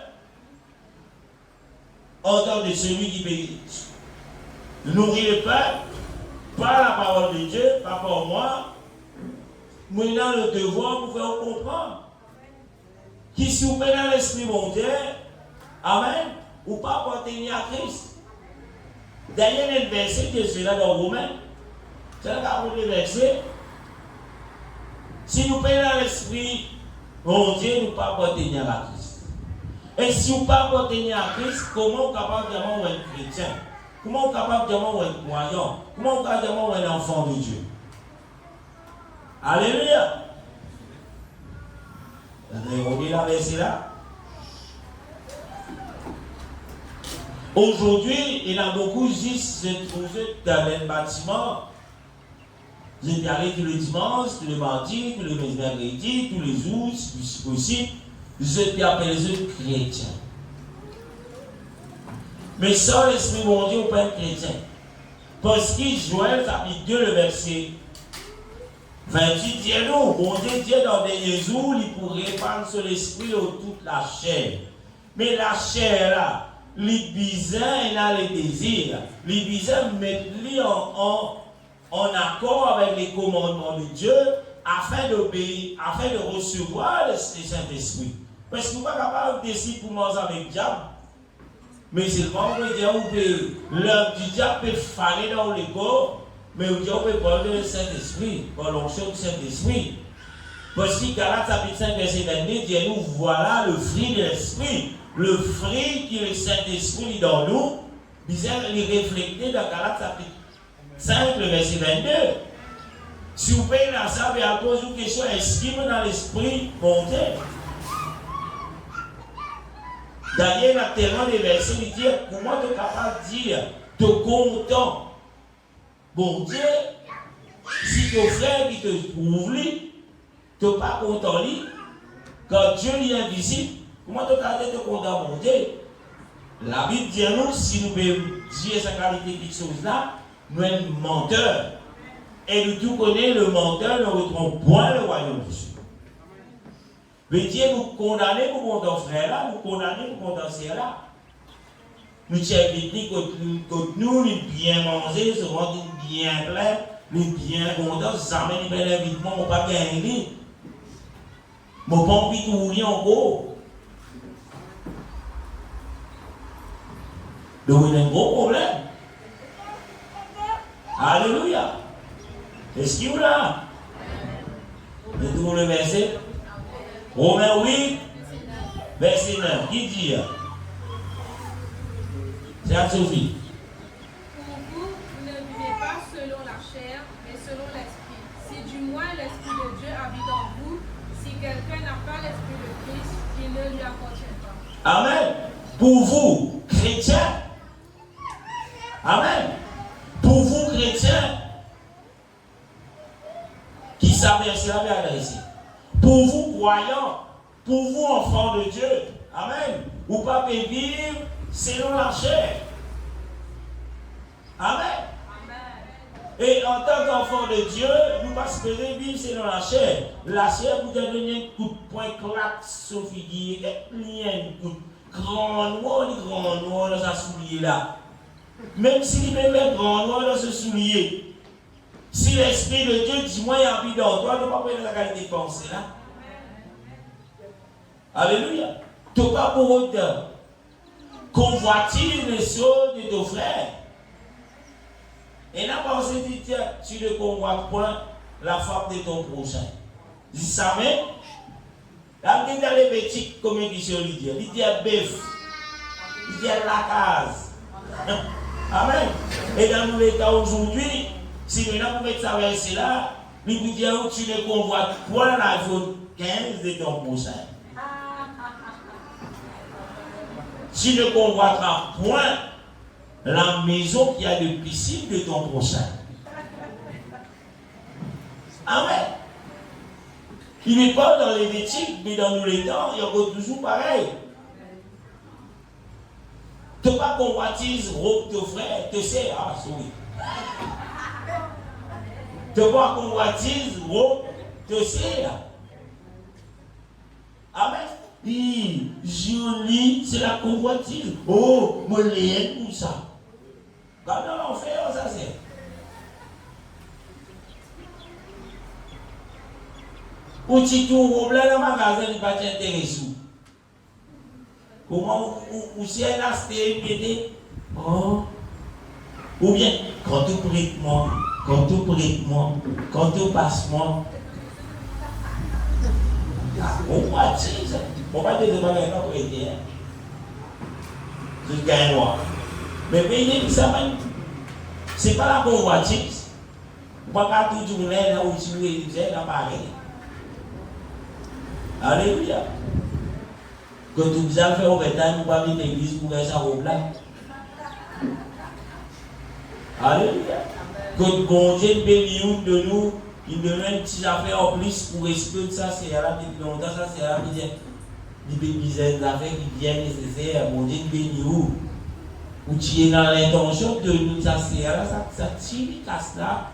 en tant que celui qui peut nourrir le peuple, par la parole de Dieu, pas par moi, moi j'ai le devoir pour faire comprendre. Qui si vous mettez dans l'esprit mon Dieu, amen, ou pas appartenir à Christ. D'ailleurs, il y a un verset qui est celui-là dans Romains. C'est là le verset. Si nous prenons dans l'esprit, mon Dieu, nous ne pas appartenir à Christ. Et si nous ne pas appartenir à Christ, comment on est capable de dire un chrétien? Comment on est capable de dire un croyant? Comment on est capable de dire un enfant de Dieu? Alléluia! Vous avez la verset là? Aujourd'hui, il y a beaucoup juste se trouver dans un bâtiment. J'étais allé tous les dimanches, tous les mardis, tous les mercredis, tous les jours, si possible. Je appelé eux chrétiens. Mais sans l'Esprit mon Dieu, on peut être chrétien. Parce que Joël, chapitre 2, le verset 28, dit nous, bon Dieu, dans des jours, il pourrait répandre sur l'Esprit ou toute la chair. Mais la chair là, les bizarres, il a les désirs. Les bizarres mettent lui en accord avec les commandements de Dieu afin d'obéir, afin de recevoir le Saint-Esprit. Parce que vous n'êtes pas capable de décider pour manger avec le diable. Mais seulement vous pouvez dire que l'homme du diable peut faller dans le corps, mais vous pouvez parler du Saint-Esprit, par l'onction du Saint-Esprit. Parce que Galates chapitre 5, verset 22 dit nous voilà le fruit de l'Esprit. Le fruit qui est le Saint-Esprit dans nous, bizarre, il est reflété dans Galates chapitre 5, le verset 22. Si vous payez la salle et à cause d'une question, est-ce qu'il dans l'esprit monté? D'ailleurs, il y a tellement de versets qui disent comment tu es capable de dire, tu es content. Bon Dieu, si ton frère qui te trouve, tu n'es pas content, quand Dieu est invisible, comment tu es capable de te content, mon Dieu? La Bible dit à nous, si nous pouvons dire sa qualité quelque chose là, nous sommes menteurs. Et nous tous connaissons le menteur ne retrouve point le royaume des cieux. Mais Dieu nous condamne pour mon frère là, nous condamne pour mon sœur là. Nous t'avons dit que nous bien manger, se rendre bien plein, nous bien contents, jamais nous bien évidemment, on pas gagner. Mais pas envie de rouler encore. Donc il y a un gros problème. Alléluia. Est-ce qu'il y a là? Vous trouvez le verset? Romains 8, verset 9. Qui dit? C'est à Sophie. Pour vous, vous ne vivez pas selon la chair, mais selon l'esprit. Si du moins l'esprit de Dieu habite en vous, si quelqu'un n'a pas l'esprit de Christ, il ne lui appartient pas. Amen. Pour vous, chrétiens. Amen. Pour vous, chrétiens, qui savent c'est la verdade ici. Pour vous, croyants, pour vous, enfants de Dieu. Amen. Vous ne pouvez pas vivre selon la chair. Amen. Et en tant qu'enfant de Dieu, nous ne pouvons pas espérer vivre selon la chair. La chair vous a donné un coup de poing, claque, Sophie, un coup de grand noir dans sa soulier là. Même s'il met un grand noir dans ce soulier, si l'Esprit de Dieu dit moi il y a envie dans toi, ne pas prendre la qualité de pensée là. Alléluia. Tu n'as pas pour autant convoitise les choses de ton frère. Et n'a pas pensé dit tiens, tu ne convoites point la femme de ton prochain. Dis ça même. Là, vous dans les petits, comment ils disent Lydia? Lydia bœuf. Lydia la case. Amen. Et dans les cas aujourd'hui, si maintenant vous mettez ça verset là, nous vous disons tu ne convoites point l'iPhone 15 de ton prochain. Tu ne convoiteras point la maison qui a le piscine de ton prochain. Amen. Il n'est pas dans les éthiques, mais dans nous les temps, il y aura toujours pareil. Tu pas convoitise, robe ton frère, te sais, ah, sorry. Tu pas convoitise, robe, te sais. Amen. Oui, joli, c'est la convoitise. Oh, mon lien pour ça. Quand on fait, ça c'est. Ou si tu ouvres le magasin, il va t'intéresser. Comment, ou si elle a acheté piété, oh, ou bien, quand tu prêtes moi, quand tu passes moi, on convoitise. On va te demander un autre idée. Je gagne moi. Mais payer ça même, c'est pas la convoitise. On ne va pas toujours là où tu es dans Paris. Alléluia. Quand tu vous avez fait overtime, vous pas venir à l'église pour faire ça au plat. Alléluia. Quand bon Dieu bénit de nous, il donne une petite affaire en plus pour respecter ça, c'est là depuis longtemps, ça c'est là qui dit. Des affaires qui viennent nécessaires, mon Dieu bénit où. Ou tu es dans l'intention de nous, ça c'est là, ça tire, casse là,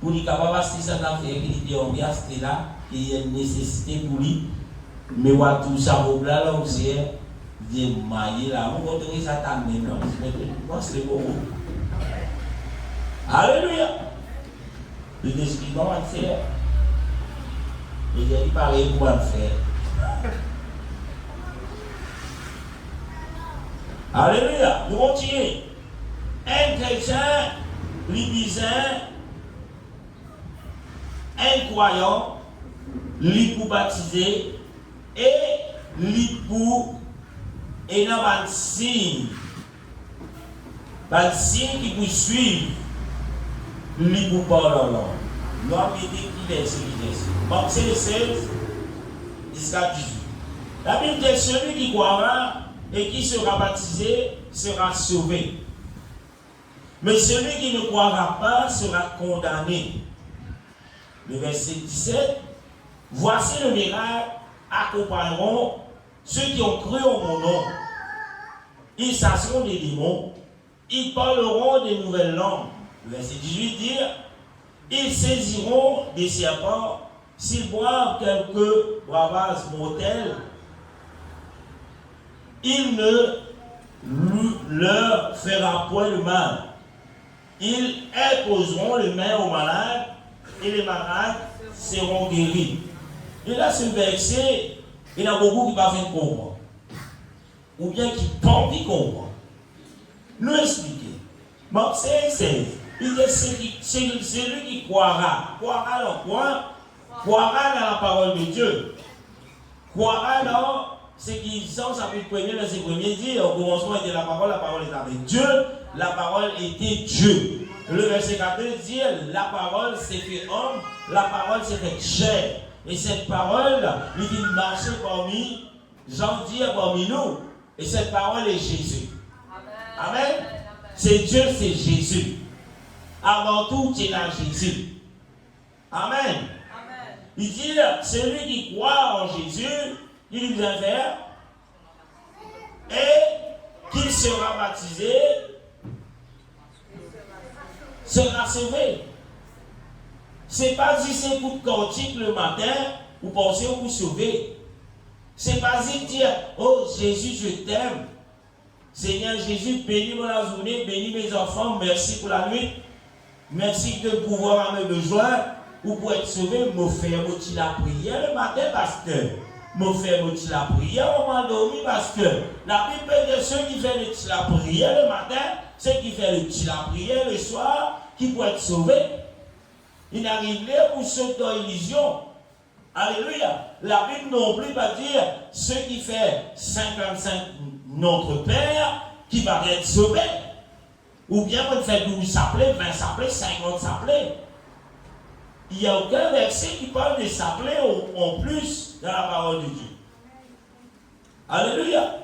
pour lui capable de cette affaire qui dit on vient c'est là, qu'il y a une nécessité pour lui. Mais tout ça, au là, là, c'est des mailles là, on va trouver ça tant même là, c'est le bon. Alléluia. Le décision va se faire. Et j'ai dit pareil pour le faire. Alléluia. Nous continuons. Un chrétien, lui disait, un croyant, lui pour baptiser, et lui pour et dans un signe qui peut suivre lui pour parler en langue. L'homme dit qu'il est celui-ci. Donc c'est le 16 jusqu'à 18. La Bible dit celui qui croira et qui sera baptisé sera sauvé. Mais celui qui ne croira pas sera condamné. Le verset 17. Voici le miracle accompagneront ceux qui ont cru en mon nom. Ils chasseront des démons. Ils parleront des nouvelles langues. Le verset 18 dit Ils saisiront des serpents s'ils boivent quelques breuvages mortels. Il ne leur fera point de mal. Ils imposeront les mains aux malades et les malades seront guéris. Et là, ce verset, il y en a beaucoup qui ne peuvent pas comprendre. Ou bien qui pensent qu'ils comprennent. Nous expliquer. Marseille 16. Il dit c'est lui qui croira. Croira dans quoi? Croira dans la parole de Dieu. Croira dans ce qui sont chapitre 1er, verset 1er dit au commencement était la parole est avec Dieu, la parole était Dieu. Le verset 14 dit la parole s'est fait homme, la parole s'est fait chair. Et cette parole, il dit marcher parmi, j'en dis parmi nous. Et cette parole est Jésus. Amen. C'est Dieu, c'est Jésus. Avant tout, c'est là Jésus. Amen. Il dit, celui qui croit en Jésus, il vient faire et qu'il sera baptisé, sera sauvé. C'est pas si c'est coup de cantique le matin, vous pensez vous sauver. C'est pas si dire, oh Jésus, je t'aime. Seigneur Jésus, bénis-moi la journée, bénis mes enfants, merci pour la nuit. Merci de pouvoir avoir besoin ou pour être sauvé, me faire la prière le matin parce que me faire la prière au moment dormi parce que la Bible dit ceux qui font la prière le matin, ceux qui font la prière le soir, qui pourraient être sauvés. Il n'arrive pas pour ceux dans l'illusion. Alléluia. La Bible non plus va dire ceux qui font 55 notre Père qui va être sauvé. Ou bien on fait 12 s'appeler, 20 s'appeler, 50 s'appeler. Il n'y a aucun verset qui parle de s'appeler en plus dans la parole de Dieu. Alléluia.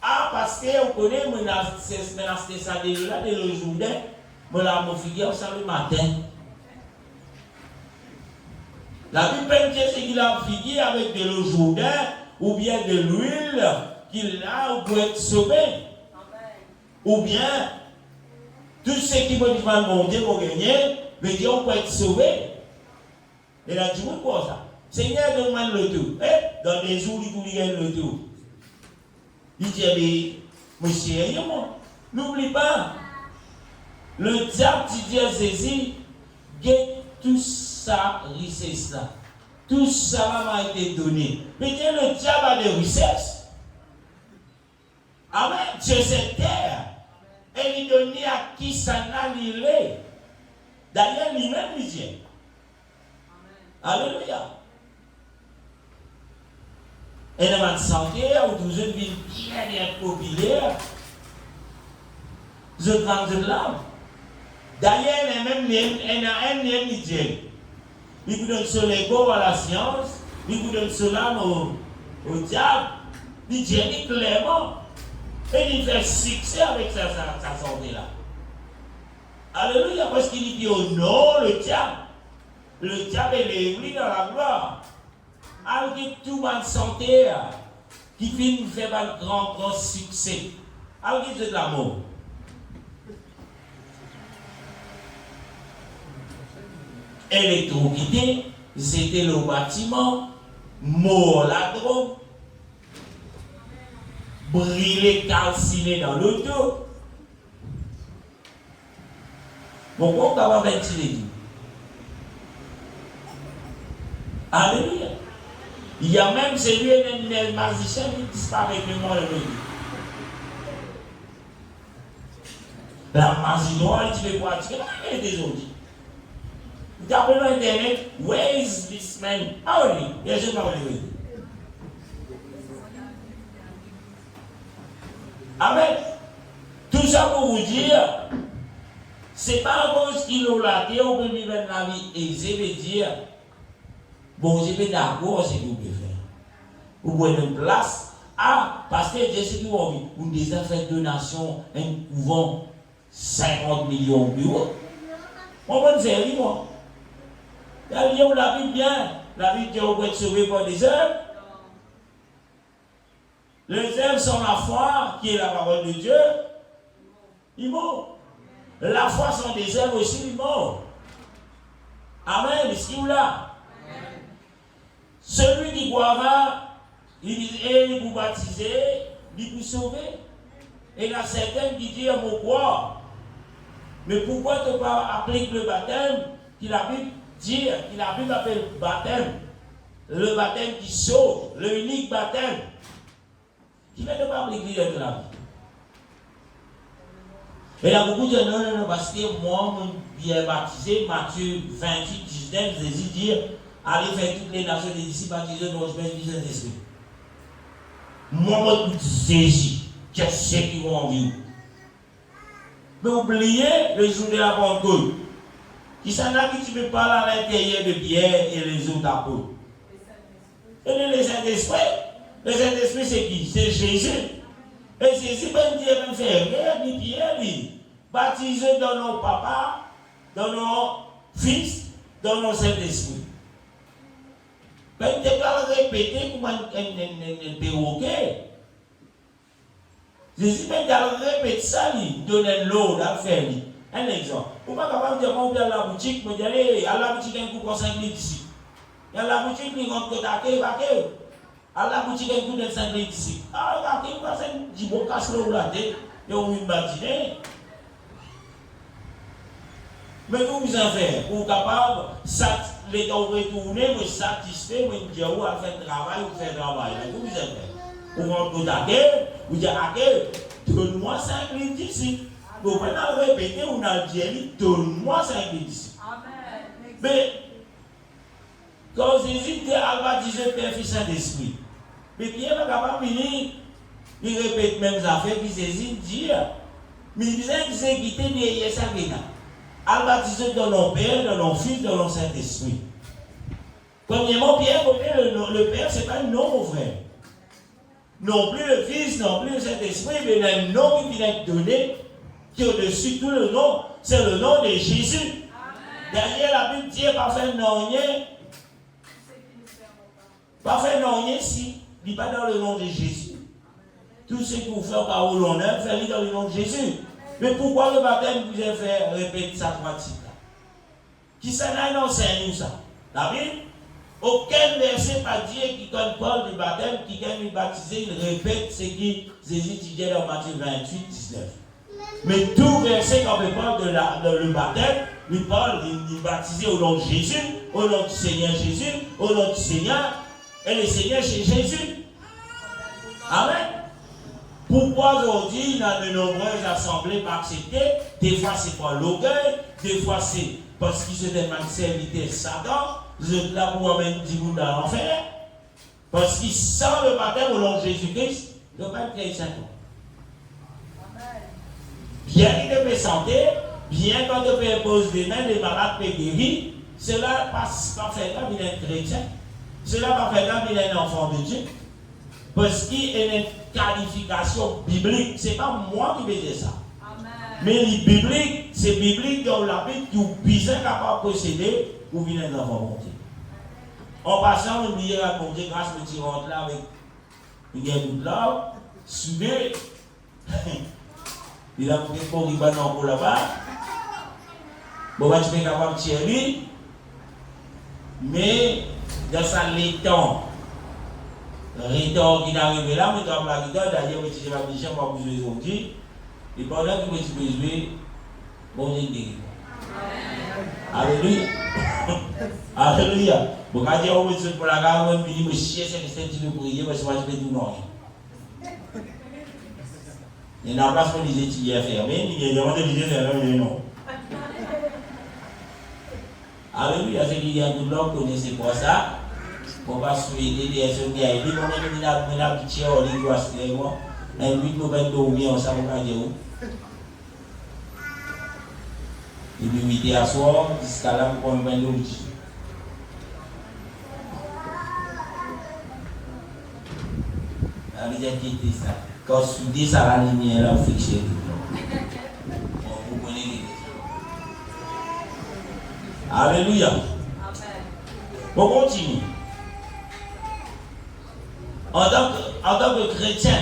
Ah, parce qu'on connaît, c'est ça déjà, dès le jour d'un, mon figure, ça le matin. La Bible dit c'est qu'il a figuré avec de l'eau jourdain ou bien de l'huile qu'il a pour être sauvé. Ou bien, tout ce qui veut dire mon Dieu pour gagner, veut dire on peut être sauvé. Et là, tu vois quoi ça? Seigneur, donne-moi le tout. Dans des jours, il gagne le tout. Il dit, mais monsieur, n'oublie pas, le diable, tu dis à Jésus, get tout ça, richesse là. Tout ça m'a été donné. Mais bien, le diable a des richesses. Amen. Dieu cette terre. Et il donne à qui ça n'a l'iré. D'ailleurs, lui-même, il dit. Alléluia. Et dans votre santé, où vous êtes bien populaire, je prends de l'âme. D'ailleurs, il y a un lien qui dit. Il vous donne son ego à la science, il vous donne son âme au diable. Il dit clairement. Et il fait succès avec sa santé-là. Alléluia, parce qu'il dit au nom le diable. Le diable est élevé dans la gloire. Avec tout bonne santé, qui finit de faire un grand succès. Avec de l'amour. Électrocuté, c'était le bâtiment, mort la drogue, brûlé, calciné dans l'auto. Pourquoi on va ventiler? Alléluia. Il y a même celui qui magicien qui disparaît de moi le vie. La magie noire, il dit quoi? Il y a des autres. Vous tapez sur Internet, where is this man? Ah oui, il y a juste pas oui. Amen. Tout ça pour vous dire, c'est pas à cause qu'il a laté, on peut vivre la vie aisée, veut dire, bon, je vais d'accord, c'est ce que vous pouvez faire. Vous prenez une place, parce que Dieu sait que vous déjà fait donation, un couvent, 50 millions d'euros. On va dire, moi. La Bible bien. La Bible dit qu'on peut être sauvé par des œuvres. Les œuvres sont la foi, qui est la parole de Dieu. Ils mourent. La foi sont des œuvres aussi, ils mourent. Amen. Est-ce qu'il est là? Celui qui croira, il vous baptiser, il vous sauver. Et il y a certains qui disent, mon croire. Mais pourquoi tu pas appliquer le baptême qui la Bible dit, qui la Bible appelle baptême, le baptême qui sauve, le unique baptême, qui ne peut pas appliquer de la vie. Et il y a beaucoup de gens, non, parce que moi, je suis baptisé, Matthieu 28, 19, Jésus dit, allez faire toutes les nations des disciples baptisés dans le Saint-Esprit. Moi, je suis Jésus, qu'est-ce qui vont en vivre. Mais oubliez le jour de la Pentecôte. Qui s'en a qui ne peut pas à l'intérieur de Pierre et les autres apôtres. Et le Saint-Esprit. Le Saint-Esprit, c'est qui? C'est Jésus. Et Jésus, même Dieu, même faire rien, ni Pierre, ni baptiser dans nos papas, dans nos fils, dans nos Saint-Esprit. Ben, tu vas répéter comme un perroquet. Jésus même répète ça, donner l'eau à faire. Un exemple. Vous ne pouvez pas capable de dire qu'on vient à la boutique, mais allez, à la boutique, un coup pour 5 litres ici. Et à la boutique, il rentre côté à quai, à la boutique, un coup de 5 litres ici. Ah, il y a un petit bon casse l'eau là, et on va imaginer. Mais vous en faites, vous êtes capable, les temps retourner, vous satisfait, vous dites, vous allez faire travail, vous faites travail. Vous en faites. Vous rentrez à quai, vous dites à quai, donne-moi 5 litres ici. Vous pouvez répéter, vous allez dire, donne-moi 5 litres ici. Mais, quand Jésus dit, à baptiser Père, Fils, Saint-Esprit, mais Pierre n'est pas capable de venir, il répète même affaires que Jésus dit, mais il disait qu'il était derrière sa vie. À baptiser dans nos Pères, dans nos Fils, dans nos Saint-Esprit. Premièrement, Pierre, le Père, ce n'est pas un nom, mon frère. Non plus le Fils, non plus le Saint-Esprit, mais il y a un nom qui vient être donné, qui est au-dessus de tout le nom, c'est le nom de Jésus. Derrière la Bible dit, pas faire non rien. Pas faire non rien si il n'est pas dans le nom de Jésus. Tout ce que vous faites par l'honneur, faites-le dans le nom de Jésus. Mais pourquoi le baptême vous avez fait répéter sa pratique? Qui s'en a enseigne nous ça? La Bible? Aucun verset pas dit qui parle du baptême, qui vient nous baptiser, il répète ce que Jésus disait dans Matthieu 28, 19. Mais tout verset quand on parle de le baptême, il parle de baptiser au nom de Jésus, au nom du Seigneur Jésus, au nom du Seigneur, et le Seigneur c'est Jésus. Amen. Pourquoi aujourd'hui, dans de nombreuses assemblées pas acceptées, des fois c'est pour l'orgueil, des fois c'est parce qu'ils se demandent serviteur Satan, vous êtes là pour amener du monde dans l'enfer, parce qu'ils sans le baptême au nom de Jésus-Christ, ils ne vont pas être chrétiens. Bien qu'il ne peut santé, bien quand on peut imposer des mains, les malades peuvent guérir, cela passe parfaitement il est chrétien, cela parfaitement il est un enfant de Dieu. Parce qu'il y a une qualification biblique. Ce n'est pas moi qui vais dire ça. Amen. Mais les bibliques, c'est biblique dans la Bible qui est bien capable de posséder pour venir dans la volonté. En passant, on oublie à mon Dieu grâce à petit rentre là avec une goutte là, soudé. Il a pris pour il va dans là-bas. Bon, tu es capable de tirer. Mais dans sa l'étang. Ritor qui est arrivé là, mais dans la guitare, d'ailleurs, je vais la mission pour vous jouer aujourd'hui. Et pendant que vous pouvez jouer, bon Dieu guérit. Alléluia. Alléluia. Bon, quand je vous dis pour la gare, vous me dites, monsieur, c'est que c'est de prier, parce que moi je vais tout non. Il n'y a pas pour les étudiants fermés, il y a des étudiants fermés, non. Alléluia, c'est qu'il y a tout le monde qui connaissait pas ça. On va souhaiter des gens qui ont été dans le petit au livre actuellement. Et puis nous allons dormir ensemble à Dieu. Et puis 8 à soir, jusqu'à là, nous allons dormir. Allez, j'ai ça. Quand vous dites ça, la lumière, là, vous fixez tout. Vous connaissez. Alléluia. On continue. En tant que chrétien,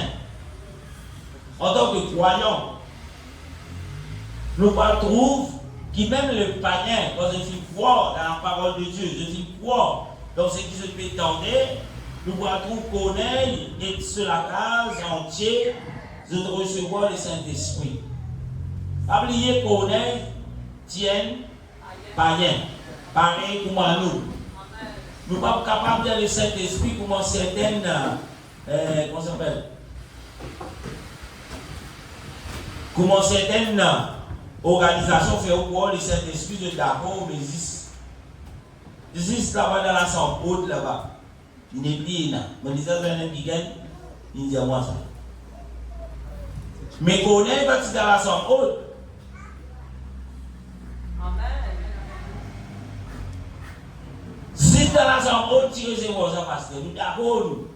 en tant que croyant, nous trouvons qui même le païen, quand je suis croire dans la parole de Dieu, je suis croire dans ce qui se peut tendre, nous pourrons connaître et sur la case entière de recevoir le Saint-Esprit. Pas oublier connaître, tienne, païen, pareil comme à nous. Nous ne sommes pas capables de dire le Saint-Esprit comme certaines, comment ça s'appelle? Comment certaines organisations font quoi le Saint-Esprit de d'accord, mais ici là-bas dans la chambre haute là-bas. Il n'est plus là. Mais les autres, il dit à moi ça. Mais qu'on est parti dans la chambre haute. Si dans la chambre haute, tu recevras ça parce que nous d'accord nous.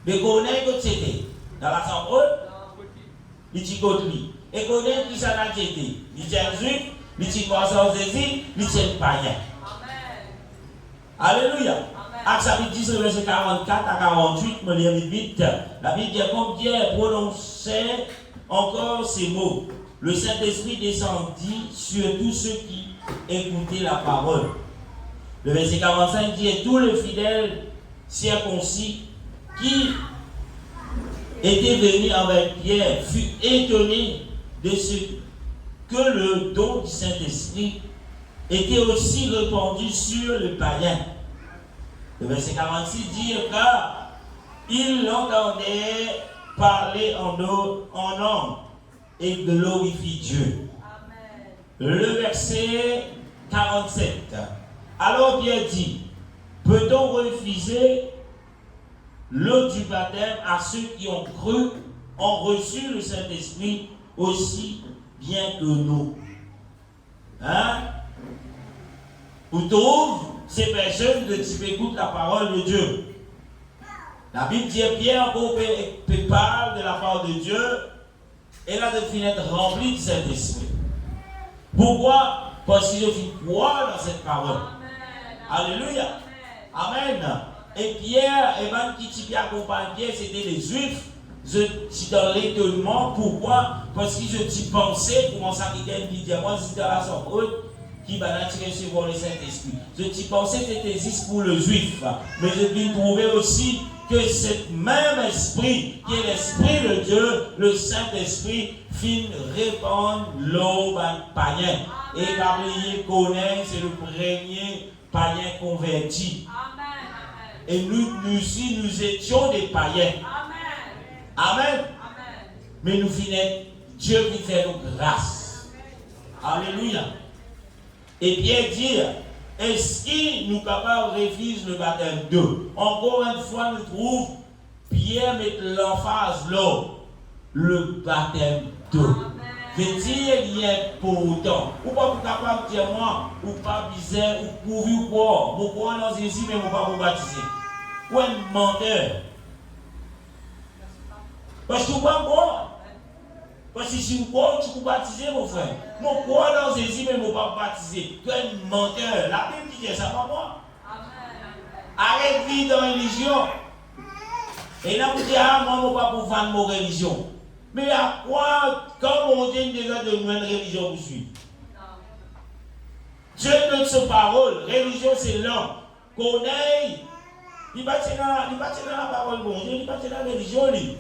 Mais qu'on est que c'était dans la chambre haute, il dit que lui. Et qu'on est qui ça n'a été. Il tient juif, il tient croissance des îles, il tient païen. Alléluia. Acte chapitre 10, verset 44 à 48, me lire vite. La Bible dit comme Dieu prononçait encore ces mots. Le Saint-Esprit descendit sur tous ceux qui écoutaient la parole. Le verset 45 dit et tous les fidèles circoncis qui étaient venus avec Pierre furent étonnés de ce que le don du Saint-Esprit était aussi répandu sur le païen. Le verset 46 dit car ils l'entendaient parler en langue et glorifient Dieu. Amen. Le verset 47. Alors Pierre dit, peut-on refuser l'eau du baptême à ceux qui ont cru, ont reçu le Saint-Esprit aussi bien que nous? Hein? Vous trouvez ces personnes qui écoutent la parole de Dieu. La Bible dit Pierre parle de la parole de Dieu et là de finir être rempli de Saint-Esprit. Pourquoi? Parce que je suis croire dans cette parole. Amen. Alléluia. Amen. Et Pierre, et même qui accompagne Pierre, c'était les Juifs. Je suis dans l'étonnement. Pourquoi? Parce que je t'y pensais, comment ça qui dit moi, si dans la sorte qui va recevoir le Saint-Esprit. Je t'y pensais que c'était juste pour le Juif. Mais je viens trouver aussi que ce même esprit, qui est l'esprit de Dieu, le Saint-Esprit, finit répandre l'eau païen. Et Gabriel connaît, c'est le premier païen converti. Amen. Et nous aussi, nous étions des païens. Amen. Amen. Amen. Mais nous finissons, Dieu qui fait nous grâce. Alléluia. Et Pierre dit, est-ce que nous sommes capables de refuser le baptême d'eau? Encore une fois, nous trouvons Pierre met l'emphase là, le baptême d'eau. Veut dire il y a pour autant. Ou pas capable de dire moi, ou pas bizarre, ou pourvu ou quoi. Vous croyez dans Jésus, mais vous ne pouvez pas vous baptiser. Ou un menteur. Parce que vous ne pouvez pas croire. Parce que si vous croyez, tu peux baptiser, mon frère. Mon croix dans Jésus, mais vous ne pouvez pas baptiser. Tu es un menteur. La Bible dit ça, pas moi. Arrête de vivre dans la religion. Et là, vous dites, ah, moi, je ne peux pas pour vendre mon religion. Mais à quoi, quand mon Dieu déjà de une religion vous suit? Dieu donne sa parole. Religion, c'est l'homme. Connaît. Il va tirer dans la parole, bon Dieu. Il va tirer dans la religion, lui.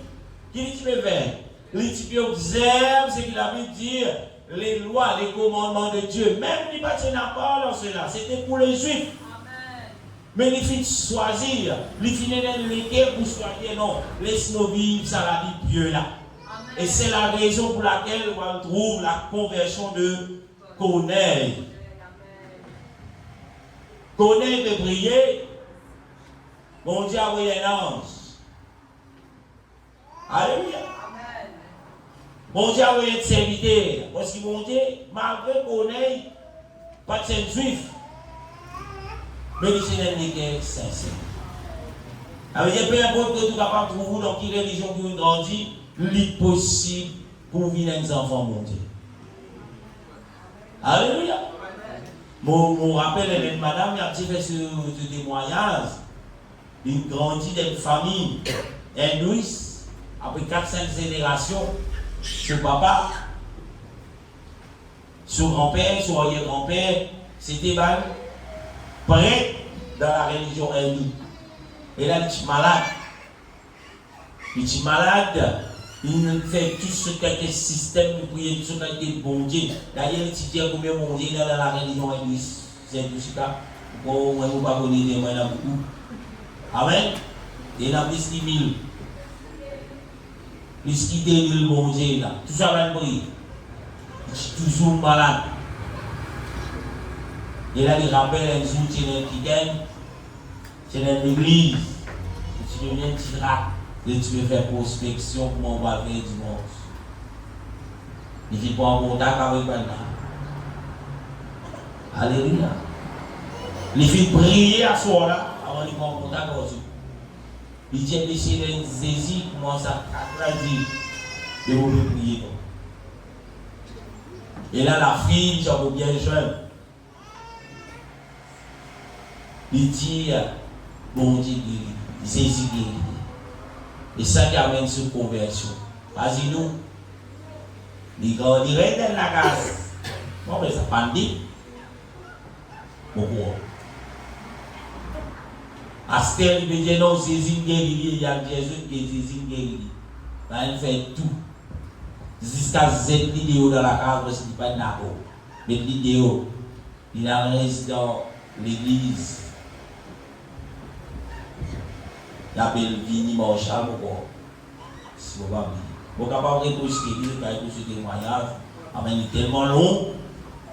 Qui dit, tu me fais? Il observe ce qu'il avait dit, les lois, les commandements de Dieu. Même il ne n'a pas dans cela. C'était pour les Juifs. Amen. Mais il faut choisir. Il faut l'équerre pour choisir. Non, laisse-nous vivre ça la vie Dieu là. Amen. Et c'est la raison pour laquelle on trouve la conversion de Corneille. Corneille de prier. Mon Dieu a envoyé un ange. Alléluia. Mon Dieu a envoyé un serviteur. Parce que mon Dieu, malgré qu'on ait pas de juif, mais il est une guerre sincère. Avec peu importe que tu capable de trouver dans quelle religion que vous grandissez, il possible pour venir les enfants, mon Dieu. Alléluia. Mon rappel, madame, il a fait ce témoignage. Il grandit dans une famille hindouiste, après 4-5 générations. Son papa son grand-père, son arrière-grand-père, c'était prêtre dans la religion hindoue. Et là, il est malade. Il est malade. Il fait tout ce qui est système de prier, tout ce qui est bon Dieu. D'ailleurs, il dit combien bon Dieu dans la religion hindoue. C'est tout ce cas. Bon, moi, je ne sais pas connaître, moi, il y en a beaucoup. Amen. Il y en a plus de 1000. Plus de 10 000 bon Dieu là. Tout ça va prier. Il est toujours malade. Et là, il rappelle un jour, tu es qui gagne. Tu es dans l'église. Tu deviens tirat. Et tu veux faire prospection pour mon va faire dimanche. Il dit pas en contact avec moi. Alléluia. Il fait prier à ce moment-là avant de prendre contact avec vous. Il dit que c'est une saisie, commence à dire de vous prier. Et là, la fille, j'en bien jeune. Il dit, bon Dieu, il saisit guéri. Et ça qui amène sur conversion. Vas-y, nous. Il grandirait dans la case. Bon, mais ça pas dit. Pourquoi? Astel, il veut dire non, c'est une guérie. Il y a Jésus qui est une guérie. Là, il fait tout. Jusqu'à cette vidéo dans la case, parce qu'il n'est pas d'accord. Mais vidéo, il reste dans l'église. Il appelle Vini Marshall ou quoi? Si vous pas vous capable de reposter, il a ce témoignage. Il est tellement long,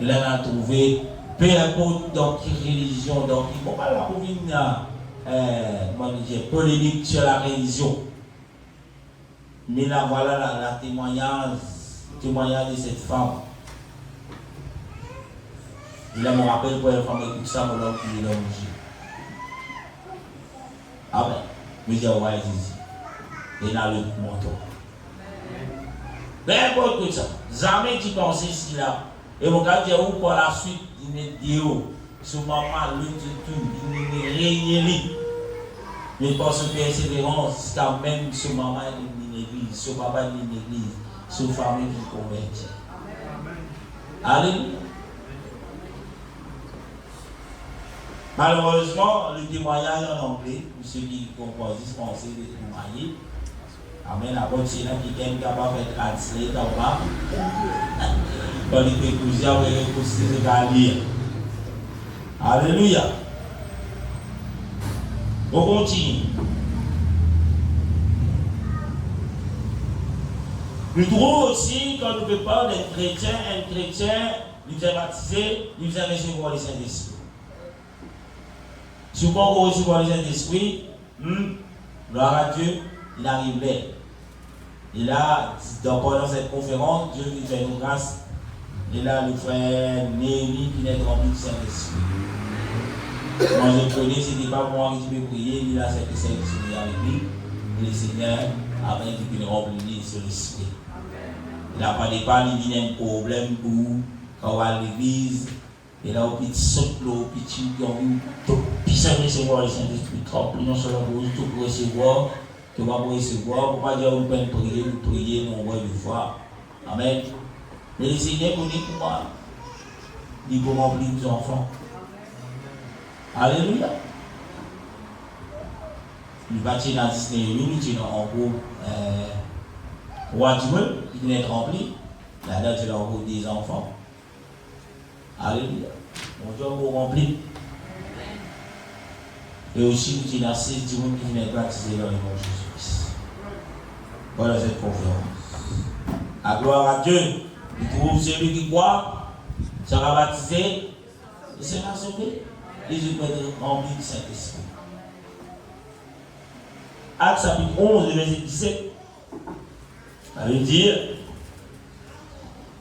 il a trouvé, peu importe dans quelle religion, dans qui, il ne faut pas la polémique sur la religion. Mais là, voilà la témoignage de cette femme. Il a me rappelle pour une femme écoute ça, mon homme qui est là aussi. Amen. Mais j'ai envoyé Jésus. Et là, le manteau. Mais bon, tout ça. Jamais tu penses ici là. Et mon gars dit, où pour la suite, il me dit, sur maman, lui, tout, il me réunit. Mais pour ce persévérance, quand même, sur maman, il y a une église, sur papa, il y a une église, sur famille qui convertit. Alléluia. Malheureusement, le témoignage en anglais, pour ceux qui composent français de témoigner, amen, la bonne c'est là qui est capable de translater en bas. Dans les pécousiens, on va poster de lire. Alléluia. On continue. Nous trouvons aussi, quand nous parlons d'un chrétien, un chrétien, nous est baptisé, nous est recevoir le Saint-Esprit. Si vous pouvez recevoir le Saint-Esprit, gloire à Dieu, il arrive là. Et là, pendant cette conférence, Dieu nous fait une grâce. Et là, le frère Néhémie qui est rempli du Saint-Esprit. Moi, je connais, ce n'était pas moi qui peux prier, il a cette Saint-Esprit avec lui. Et le Seigneur, après, il peut remplir sur l'Esprit. Il n'a pas de pas, il y a un problème pour quand on va à l'église. Et là, au petit saute, au petit puis ça recevoir le Saint-Esprit, trop plus non seulement pour tout pour recevoir, que va pour recevoir, pour pas dire on peut prier, on va le voir. Amen. Mais le Seigneur connaît pour moi. Il peut remplir des enfants. Alléluia. Il va tirer dans Disney, il tire en gros, Watchman, il est rempli. Là-dedans, tu as en gros des enfants. Alléluia. Mon Dieu vous remplit. Et aussi, vous êtes assez du monde qui vient baptiser dans le nom de Jésus-Christ. Voilà cette conférence. À gloire à Dieu. Il trouve celui qui croit, sera baptisé et sera sauvé. Et je peux être rempli du Saint-Esprit. Acte chapitre 11, verset 17. Ça veut dire.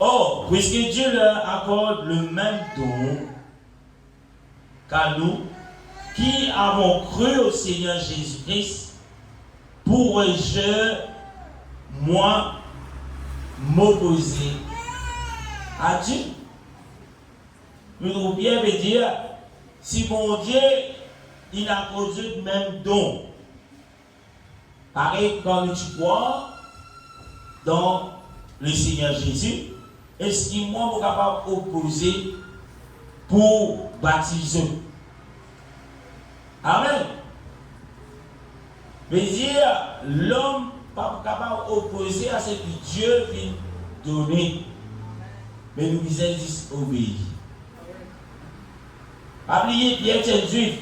Or, puisque Dieu leur accorde le même don qu'à nous, qui avons cru au Seigneur Jésus-Christ, pourrais-je, moi, m'opposer à Dieu? Nous devons bien me dire, si mon Dieu, il a produit le même don, pareil quand tu crois dans le Seigneur Jésus, est-ce que moi, je suis capable d'opposer pour baptiser? Amen. Mais dire, l'homme n'est pas capable d'opposer à ce que Dieu vient donner. Mais nous disons juste obéir. Pas oublier Pierre est juif.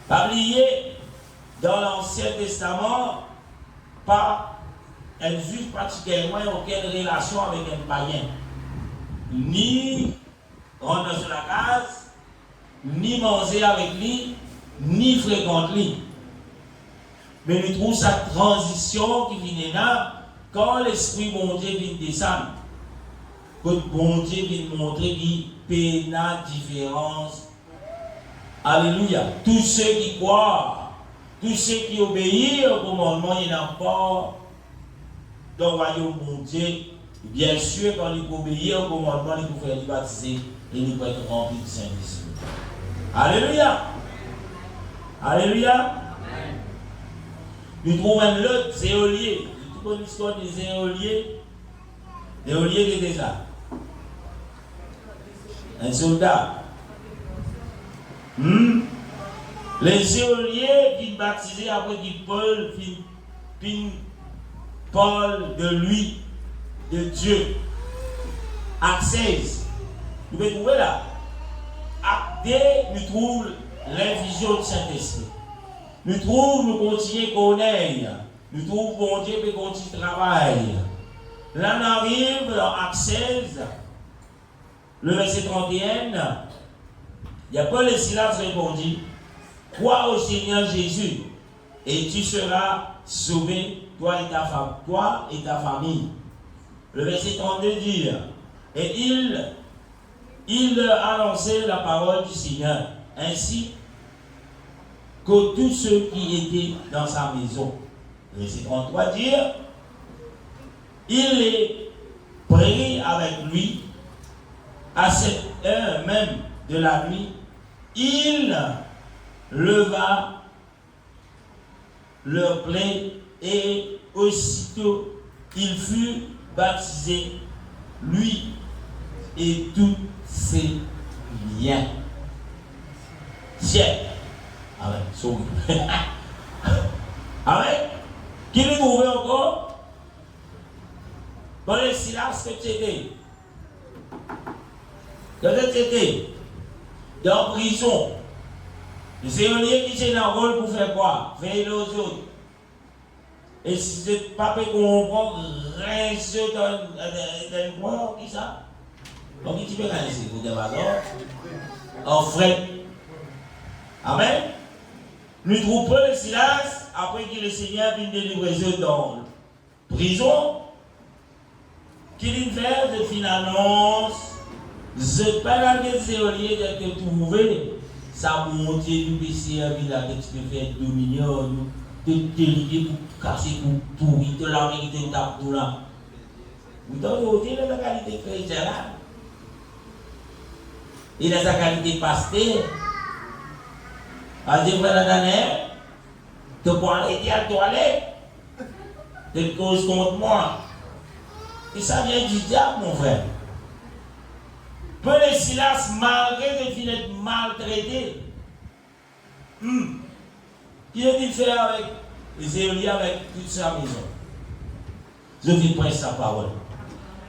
Pas oublier dans l'Ancien Testament, pas un juif pratiquement aucune relation avec un païen. Ni rentrer sur la case, ni manger avec lui, ni fréquenter lui. Mais nous trouvons cette transition qui vient là quand l'Esprit bon Dieu vient descendre. Quand bon Dieu vient montrer qu'il y a une différence. Alléluia. Tous ceux qui croient, tous ceux qui obéissent au commandement, il n'y a pas dans le royaume bon Dieu. Bien sûr, quand il obéit au commandement, il peut faire baptiser et il peut être rempli du Saint-Esprit. Alléluia. Alléluia. Nous trouvons même l'autre, Zéolier. Vous connaissez l'histoire des Zéoliers? Zéolier qui était ça? Un soldat. Les Zéoliers viennent baptiser après que Paul parle de lui, de Dieu. Acte 16. Vous pouvez trouver là. Acte 2, nous trouvons l'infusion du Saint-Esprit. Nous trouvons, nous continuons à connaître. Nous trouvons, bon Dieu peut continuer à travailler. Là, on arrive dans Acte 16, le verset 31. Il y a Paul et Silas qui répondit: crois au Seigneur Jésus et tu seras sauvé, toi et ta famille. Le verset 32 dit: et il leur annonçait la parole du Seigneur, ainsi que tous ceux qui étaient dans sa maison. Le verset 33 dit: il les prit avec lui à cette heure même de la nuit. Il leva leur plaie et aussitôt il fut baptisé, lui et tous ses liens. Tiens. Amen. Sauvé. Amen. Qui nous trouve encore? Dans les silences que tu étais. Que tu étais dans prison. Les Zéoliers qui sont dans le rôle pour faire quoi? Veiller aux autres. Et si vous n'êtes pas comprendre, rince dans le bois, qui ça? Donc, tu peux rincer, vous devez en frais. Amen. Nous trouvons pas le silence après que le Seigneur vient délivrer eux dans la prison. Qu'il fait de finalement, je parle de Zéoliers de te trouver. Ça monte du PC à Villa, que tu peux faire 2 millions, de te lier pour casser, pour pourrir, de la vérité de ta pour là. Vous donnez la qualité chrétienne. Il a sa qualité pasteur. À dire, voilà, Daniel, tu peux aller à la toilette, tu causes contre moi. Et ça vient du diable, mon frère. Peu de Silas, malgré de finir maltraité, qu'il a-t-il fait avec les Zéoliers, avec toute sa maison? Je vis prendre sa parole.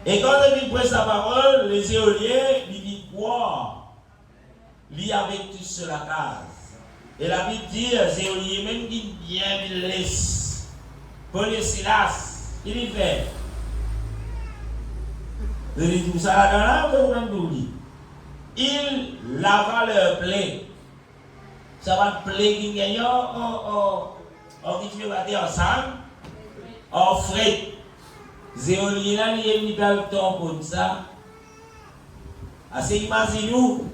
Et quand je vis prendre sa parole, les Zéoliers, ils disent quoi? Lui avec tout sur la case. Et la Bible dit, Zéoliers, même qui bien il laisse. Paul et Silas, il y fait. Je dis tout ça là, il lava leur plaie. Ça va te plaire qui gagne en qui tu veux battre ensemble, en frais. Zéolier là, il y a une belle temps pour ça. Assez imaginez-nous,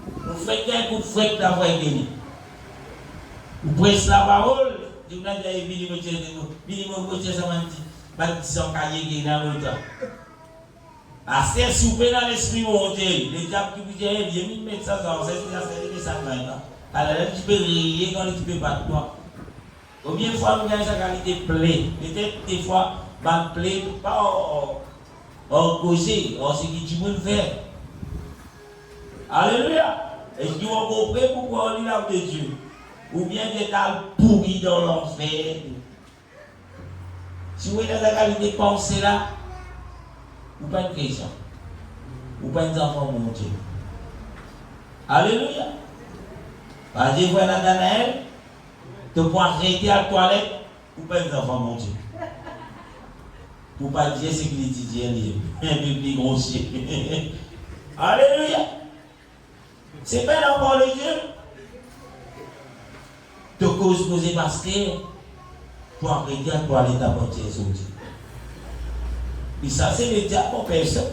vous faites un coup de frais d'avoir gagné. Vous pressez la parole, vous avez dit, assez souper dans l'esprit monté. Les diables qui vous disent, il y a mis mettre ça dans ça maintenant. Alors là, tu peux rire quand tu peux battre toi. Combien de fois nous gagnons sa qualité plaie? Peut-être des fois, ma plaie, pas on cause, on sait qui tu veux faire. Alléluia. Est-ce qu'ils vont comprendre pourquoi on lit l'âme de Dieu? Ou bien des âmes pourries dans l'enfer? Si vous avez la qualité de penser là, vous pas de chrétien. Vous pas des enfants de mon Dieu. Alléluia. Parce que vous Nathanaël, tu peux arrêter à la toilette, vous pas des enfants de mon Dieu. Pour pas dire ce qu'il dit, un peu plus grossier. Alléluia. C'est pas l'enfant de Dieu. De cause posée parce que pour arrêter à toi l'état entier sur Dieu. Et ça, c'est le diable pour personne.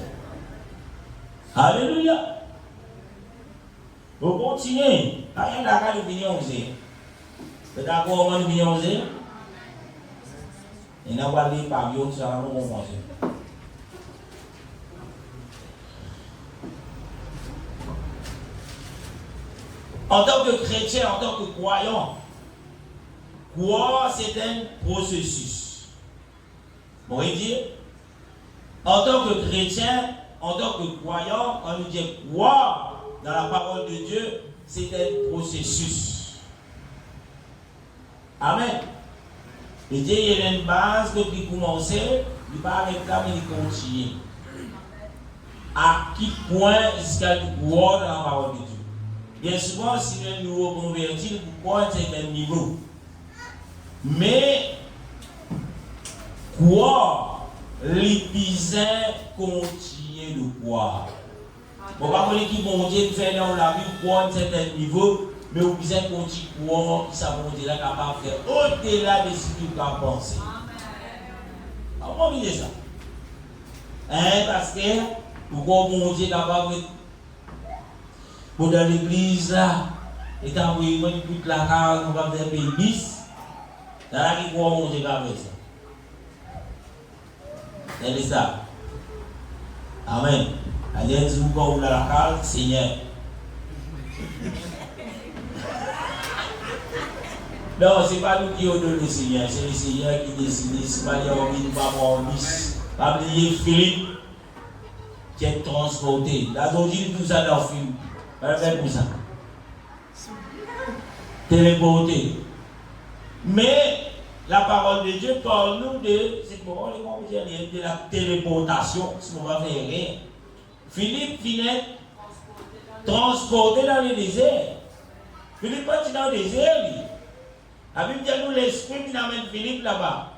Alléluia. Vous continuez. Rien d'accord, nous venons oser. Vous êtes d'accord, nous venons oser? Et nous allons aller par Dieu, ça va nous manger. En tant que chrétien, en tant que croyant, croire, c'est un processus. Vous voyez dire, en tant que chrétien, en tant que croyant, quand nous disons croire dans la parole de Dieu, c'est un processus. Amen. Et Dieu, il y a une base depuis commencer, il va avec ça, mais il continue. À quel point jusqu'à croire dans la parole de Dieu? Bien souvent, si nous nous reconvertissons, nous croyons à un certain niveau. Mais, croire, les bisins continuent de croire. On va pas dire qu'ils vont dire que faire dans la vie, croire à un certain niveau, mais les bisins continuent de croire, qui savent qu'on est capable de faire au-delà de ce qu'ils ont pensé. Comment on dit ça? Parce que, pourquoi mon Dieu est capable de. Pour dans l'église là, et envoyé moi toute la carte, on va faire payer bis. Dans la qui croit mon Dieu comme ça. C'est ça. Amen. Allez, vous quand vous la carte, Seigneur. Non, ce n'est pas nous qui avons donné le Seigneur, c'est le Seigneur qui décide. C'est pas les hommes qui ne vont pas avoir bis. Pas oublier Philippe qui est transporté. Là, on dit tout ça dans le film. Faire pour ça. Téléporter. Mais la parole de Dieu parle-nous de la téléportation, si on va faire rien. Philippe finit transporté dans le désert. Philippe est dans le désert. La Bible dit nous l'esprit qui amène Philippe là-bas.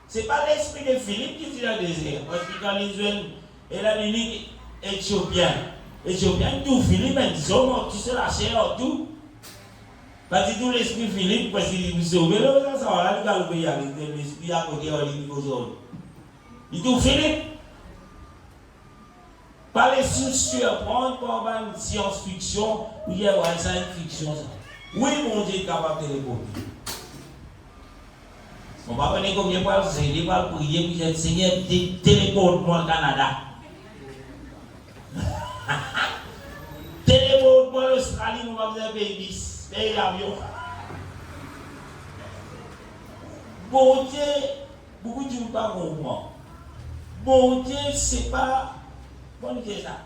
Ce n'est pas l'esprit de Philippe qui est dans le désert. Parce que quand les jeunes et la unique éthiopien. Éthiopien, tout Philippe, ils ont tout la chair, tout. Parce que tout l'esprit Philippe, parce qu'il nous sauve, ça va là, il va le payer avec l'esprit à côté de l'unique. Il tout Philippe. Pas les surprendre par une science-fiction, ou il y a une science-fiction. Oui, mon Dieu est capable de téléporter. On va connaître combien de fois il va prier, puis il dit Seigneur, téléporte-moi au Canada. Téléporte-moi l'Australie, on va faire pays, payer l'avion. Bon Dieu, beaucoup de gens ne pas comprendre. Bon Dieu, c'est pas. Comment dire ça?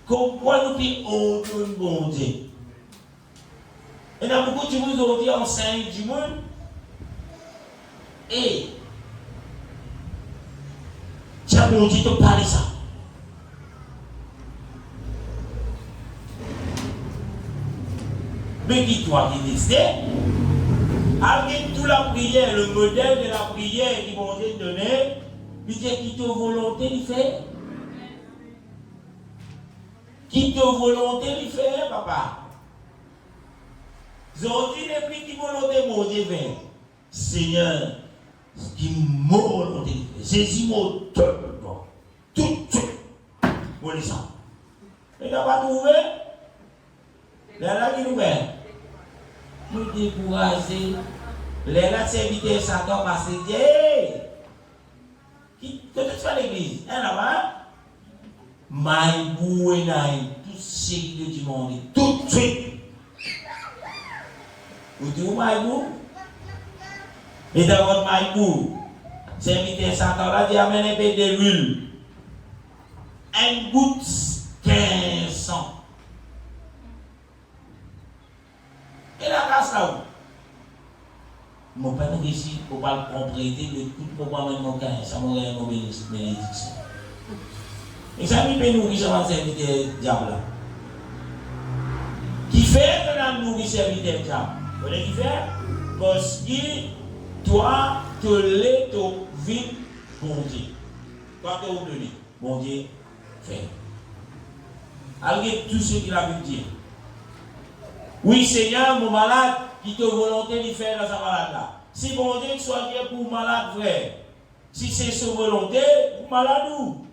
Pourquoi nous payons bon Dieu? Et dans beaucoup de gens aujourd'hui enseignent du monde. Et tiens, bon Dieu te parle ça. Mais dis-toi qui décide, avec toute la prière, le modèle de la prière qu'ils vont te donner, il dit qui te volonté de faire. Qui te volonté de faire, papa. Ils ont dit depuis qui volonté mon Dieu faire. Seigneur, qui m'a volonté de faire. Saisis mon cœur, tout de suite. Vous voyez ça. Et n'a pas trouvé. Là, qui nous fait. Nous décourager. Là, serviteur Satan va se dire. Qui te fait l'église? Un là-bas. Maïbou et naï, tout ce qui est du monde, tout de suite. Vous dites où Maïbou? Et dans votre Maïbou, serviteur Satan va dire amène un peu d'huile. une goutte 15 ans. Et la casse là où? Mon père nous ici, pour pas le propriété de tout le monde, mon cas, ça m'a donné une bénédiction. Et ça nous peut nourrir ce serviteur diable là. Qui fait que nous nourrir serviteur diable? Vous voyez qui fait? Parce que toi, tu l'es ton vide, bon Dieu. Toi, tu es oublié, bon Dieu, fait. Alors, tout ce qu'il a pu dire. Oui, Seigneur, mon malade, qui te volonté de faire dans sa malade là. Si bon Dieu soit bien pour malade, frère. Si c'est sa volonté, pour malade ou.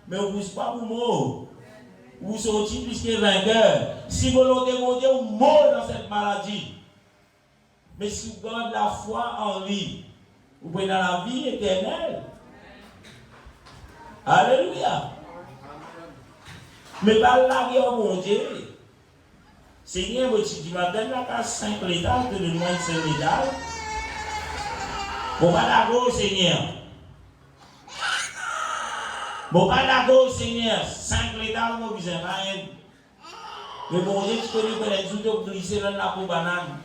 Mais vous ne pas pour moi. Vous sortez plus que vainqueur. Si volonté mon Dieu, vous mourrez dans cette maladie. Mais si vous gardez la foi en lui, vous prenez la vie éternelle. Alléluia. Mais pas la vie au mon Dieu. Seigneur, tu dis, ma donne la casse 5 l'état, de le moins de 5 l'état. Bon, pas d'accord, Seigneur. Bon, pas d'accord, Seigneur. 5 l'état, mon besoin, rien. Mais bon Dieu, tu peux connaître tout le glisser dans la peau banane.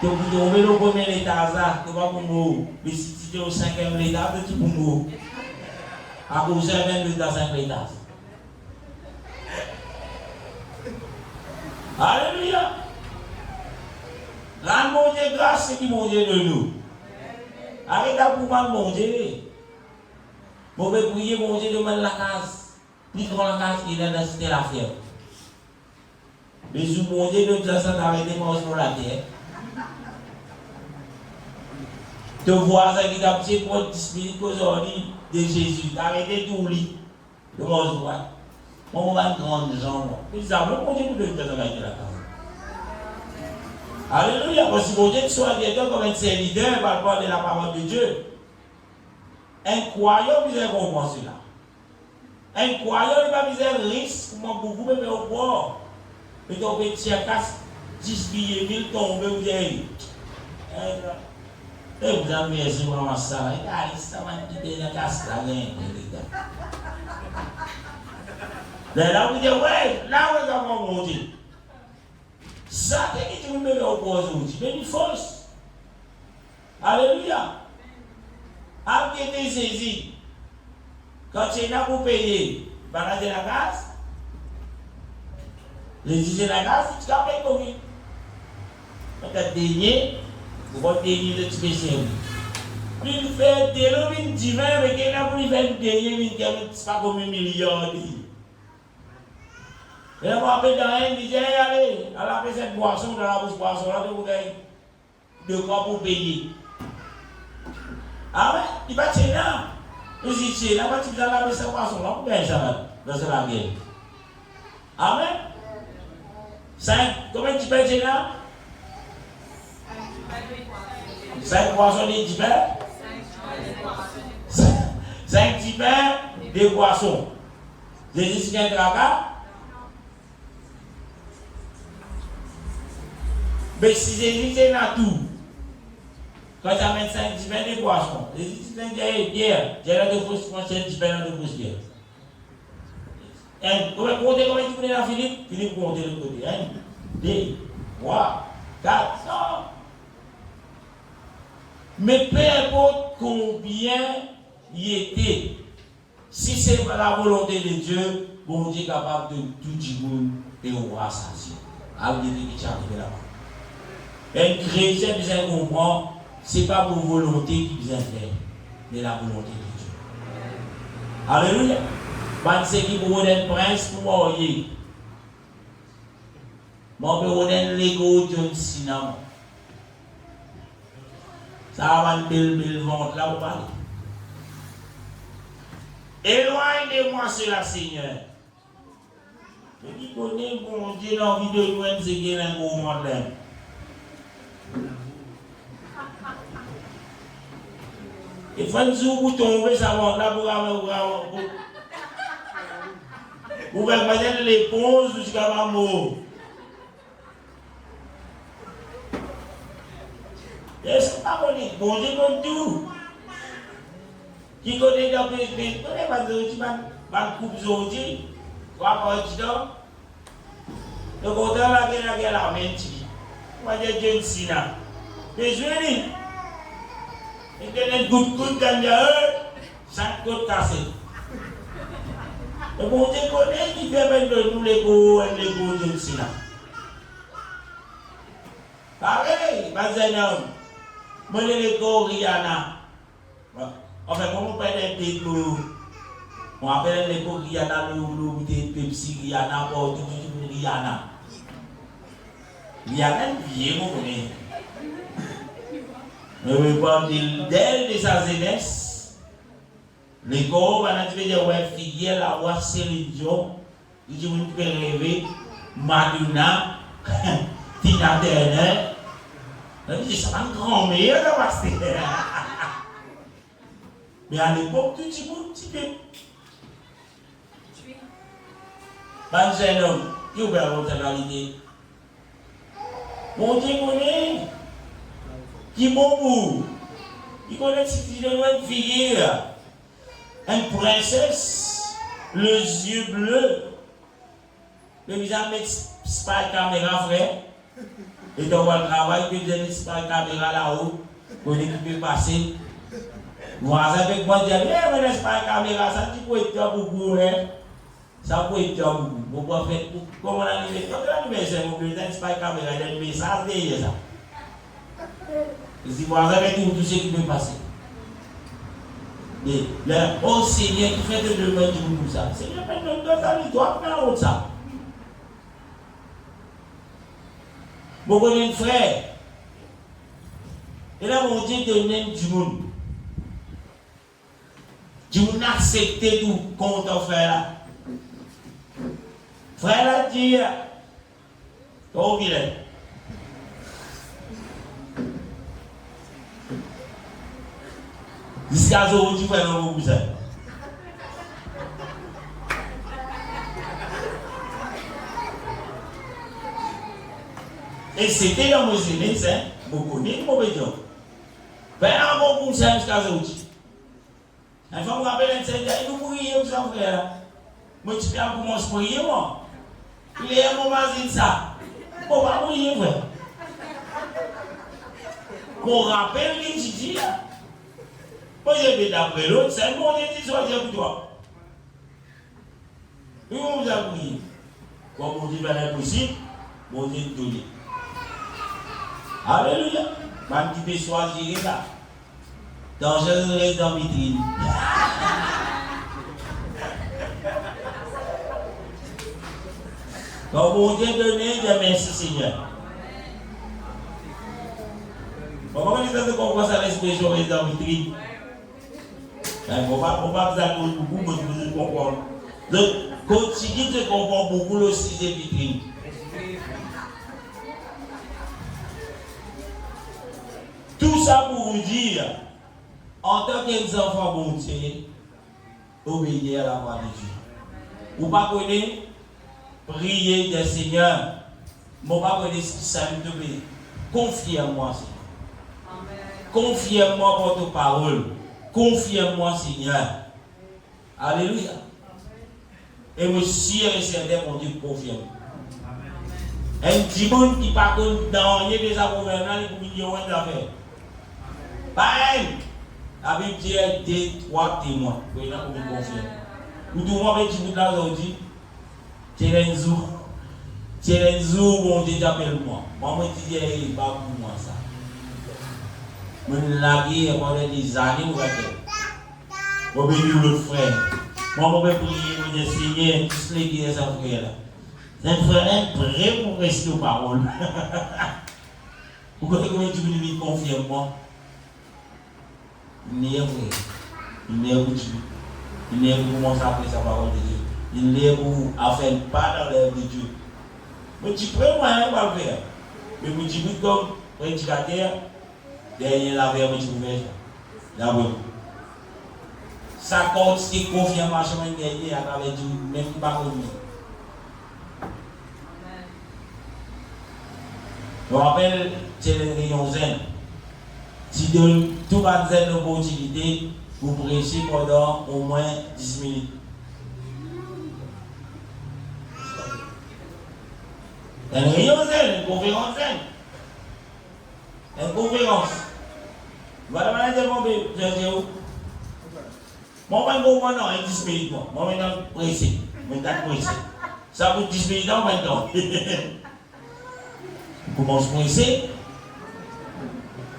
Tu peux tomber au premier état, ça, tu vas pour nous. Mais si tu es au 5e l'état, tu peux pour nous. À cause de 22 dans 5 l'état. Alléluia. Rends mon Dieu grâce, c'est qui mon Dieu de nous. Arrêtez pour moi, mon Dieu. Vous pouvez prier, mon Dieu, de mettre la case. Plus grand la case, il est dans cette affaire. Mais sous mon Dieu, de ça, d'arrêter de manger sur la terre. Te voisin qui t'a dit pour disponible aujourd'hui de Jésus. Arrêtez tout lit. De manger sur la terre. On va grande gens. Mais ça, mon Dieu, vous devez faire la case. Alléluia. Parce que mon Dieu soit directeur comme un serviteur par rapport à la parole de Dieu. Un croyant, vous avez compris cela. Un croyant, il va vous risque pour beaucoup, mais au port. Mais ton petit casse 10 billets, 1000 tombés, vous avez. Et vous avez vu, c'est vraiment ça. Regardez, ça va être une casse là, là, vous dites, ouais, là, vous avez mon Dieu. Ça, c'est qui vous met au port aujourd'hui. Mais une fausse. Alléluia. Enquêtez saisi. Quand tu es là pour payer, balader la gaz, les usines la gaz, tu vas payer combien? Quand tu as dénié, vous vas dénier le petit service. Puis il fait des lots, il dit, mais qui est là pour lui faire dénier, il ne pas combien de millions. Et là, on appelle dans un, il dit, allez, allez, cette boisson, dans la bouche boisson, là, vous avez de quoi pour payer. Ah ouais, il va tirer là. Nous y tirer là, tu vas laver sa poisson là, pour gagner ça dans la guerre. Amen. 5, combien tu payes tirer là? 5 poissons des 10 pains. 5 10 pains des poissons. Jésus vient de là. Mais si Jésus est là tout. Quand tu amènes 5 10 pains de poissons, les étudiants disent Pierre, j'ai l'air de fausses franchise 10 pains de fausses pierres. Comment tu connais la Philippe? Philippe compte de l'autre côté. 1, 2, 3, 4, 5. Mais peu importe combien il était, si c'est la volonté de Dieu, bon Dieu est capable de tout dire et on va s'assurer. Alors, il est arrivé là-bas. Un chrétien besoin de comprendre. Ce n'est pas pour volonté qui vient faire, mais la volonté de Dieu. Alléluia. C'est qui pour un prince pour mourir. Moi, je vais l'ego de cinéma. Ça va une belle vente là pour parler. Éloigne de moi cela, Seigneur. Je dis qu'on est bon Dieu dans la vie de nous, c'est qu'il y a un gros monde là. Et quand vous tombez, ça va là pour faire l'éponge jusqu'à ma mort. Et c'est pas bon Dieu comme tout. Qui connaît dans le pays, connaît pas de coupe aujourd'hui, quoi pas du temps. Le côté là, il y a la main. Moi, j'ai John Cena. Mais je vais dire, il y a des gouttes dans le 5 côtes cassées. Le bon Dieu connaît qui fait de nous les go John Cena. Pareil, Bazanom, moi les go Rihanna. Enfin, comment on peut être on appelle les go Rihanna, le Pepsi Rihanna, pour tout Rihanna. Rihanna, bien, vous connaissez. Je parle d'elle, de sa jeunesse. Les go, on a dit ouais, fille, la voix Céline Dion, il dit vous pouvez rêver, Madonna, Tina Turner. On dit ça un grand meilleur de passer. Mais à l'époque, tout le monde petit peu. Ban jeune homme, qui ouvert votre réalité. Mon Dieu connaît. Qui bon bout. Il connaît si tu dois être fille. Une princesse, les yeux bleus. Le visage met pas caméra frère. Et dans le travail, il peut mettre pas caméra là-haut. Pour l'équipe passer. Moi, avec moi, je dis, mais laisse pas caméra, ça dit quoi être beaucoup, hein? Ça peut être beaucoup. Pourquoi faire comment on a mis c'est mon président, c'est pas caméra, il y a un message derrière ça. Si vous avez tout ce qui peut passer. Mais là, oh Seigneur qui fait de demain du monde ça. Seigneur, mais nous doit faire ça. Vous connaissez un frère. Et là, mon Dieu donne du monde. Du monde accepter tout contre frère là. Frère là dit, oh vilain. Jusqu'à aujourd'hui, frère, on vous aime. Et c'était dans mon jeunesse, beaucoup de mauvais gens. Frère, on vous aime jusqu'à aujourd'hui. Il faut me rappeler un Seigneur, il nous prier, vous savez, frère. Moi, tu peux commencer à prier, moi. Il est un moment de ça. Bon, pas prier, frère. Qu'on rappelle ce qu'il dit là. Moi, j'ai fait d'après l'autre, c'est bon, j'ai dit, soit Dieu pour toi. Et on vous a prié. Comme on dit, c'est impossible, bon Dieu te donne. Alléluia. Même qui peut choisir là. Dangereuse dans la vitrine. Quand mon Dieu donné, je merci Seigneur. Comment on dit ça, c'est qu'on ça l'expression reste dans la vitrine? On va vous beaucoup, vous comprendre. Donc, continue de comprendre beaucoup le sujet vitrine. Tout ça pour vous dire, en tant qu'enfant bon Dieu, obéissez à la voix de Dieu. Vous ne connaissez pas prier des Seigneurs. Vous ne connaissez pas ce qui s'allume de paix. Confiez en moi, Seigneur. Confiez en moi votre parole. Confiez en moi, Seigneur. Alléluia. Et moi, si et certain, mon Dieu, confie en moi. Un petit monde qui part dans rien des gouvernements, il y a millions d'affaires. Pareil. La Bible dit 2, 3 témoins. Vous voyez là pour me confier. Vous tout le monde petit bout là aujourd'hui. Tchelenzou, mon Dieu, appelle-moi. Moi, je dis, pas pour moi ça. Je me laguer pendant des années, vous voyez. Je vais bénir le frère. Moi, je vais prier, je vais Seigneur, tous les qui sont frères là. C'est un frère prêt pour rester aux paroles. Vous connaissez comment tu veux me confier en moi? Il n'est pas vrai. Il n'est pas Dieu. Il n'est pas pour commencer à faire sa parole de Dieu. Il n'est pas à faire pas dans l'œuvre de Dieu. Mais tu prends moi, hein, pas le faire. Mais vous dites comme prédicateur, derrière la verbe, tu peux faire ça. D'abord. Ça compte ce qui est confirmation gagné à travers Dieu, même qui pas connu. Je me rappelle, c'est le rayon zen. Si donne tout va zen l'opportunité, vous prêchez pendant au moins 10 minutes. Une réunion, une conférence. Une conférence. Voilà, je vais vous moi, je vais vous 10 minutes. Moi, je vais pressé. Je vais pressé. Ça coûte 10 minutes en même temps. Comment se presser?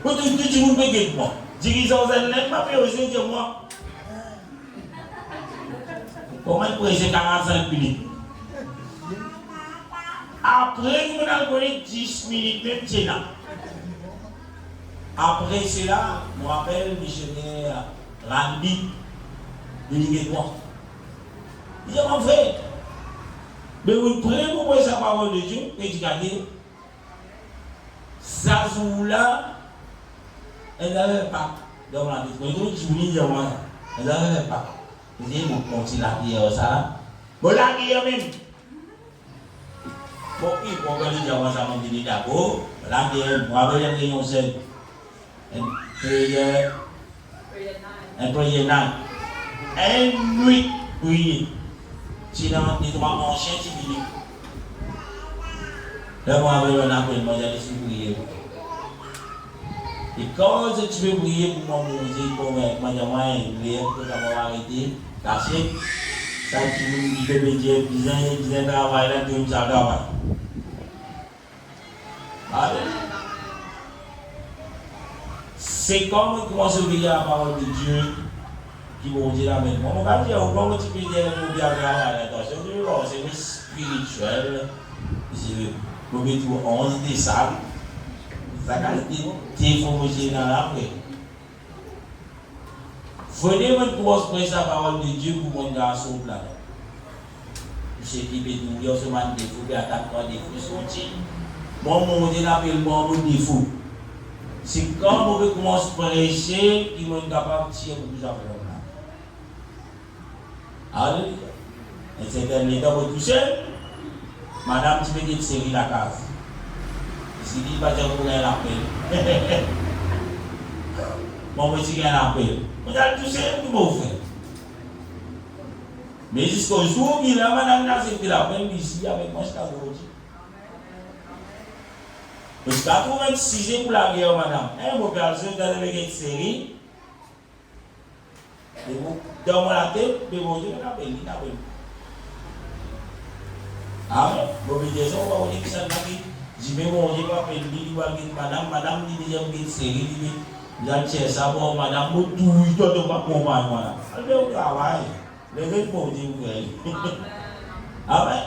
Vous tout le monde peut moi. Dirigeant Zenlem, ma priorité, dire moi. Comment je presse 45 minutes? Après, vous avez 10 minutes, même Tchéna. Après cela, je me rappelle le missionnaire Randy de l'Iguédois. Il dit, mon frère, mais vous prenez pour la parole de Dieu, et vous regardez, ça joue-là, elle n'avait pas dans la vie. Quand je vous dis, elle n'avait pas. Vous dites, vous continuez la guerre, ça. Bon, la guerre même. Bon, il faut que les gens ça m'a dit d'abord, la guerre, moi, avec une réunion seule. Un prière night. Une nuit prier. Sinon, les trois anciens, tu dis. Là, moi, avec un appel, moi, j'allais prier. Et quand tu veux prier pour mon musique, pour moi, j'ai arrêté, caché. Ça, tu me dis, bébé, Dieu, bien travail, là, tu me dis, travail. C'est comme commencer à ouvrir la parole de Dieu qui vous dit la même. On va dire, comment tu peux dire que vous avez attention, c'est spirituel. Vous mettez 11 des salles. Ça a été formé dans la paix. Venez maintenant exprimer la parole de Dieu pour mon garçon là. Monsieur qui peut nous dire, ce man défaut, puis attaque-toi défaut, bon, mon Dieu l'appelle bon défaut. C'est quand vous commencez à prêcher qui est capable de tirer vous avez là. Alléluia. Et c'est un état pour toucher. Madame, tu peux série la case. Si tu vas dire que vous avez l'appel. Bon, monsieur qui a l'appel. Vous allez toucher, vous pouvez faire. Mais jusqu'au jour où il a madame n'a accepté l'appel ici avec moi, je t'avoue. Parce qu'à 86 pour la guerre, madame, vous pouvez aller une série. Et vous, dans la tête, vous dites, il appelle. Ah oui, vous pouvez dire ça, vous pouvez dire ça, je vais vous dire, madame, il y a une série, il y a ça, bon, madame, vous tout, tout, tout, pas pour moi, madame. Allez au travail, les autres pour dire, vous voyez. Amen.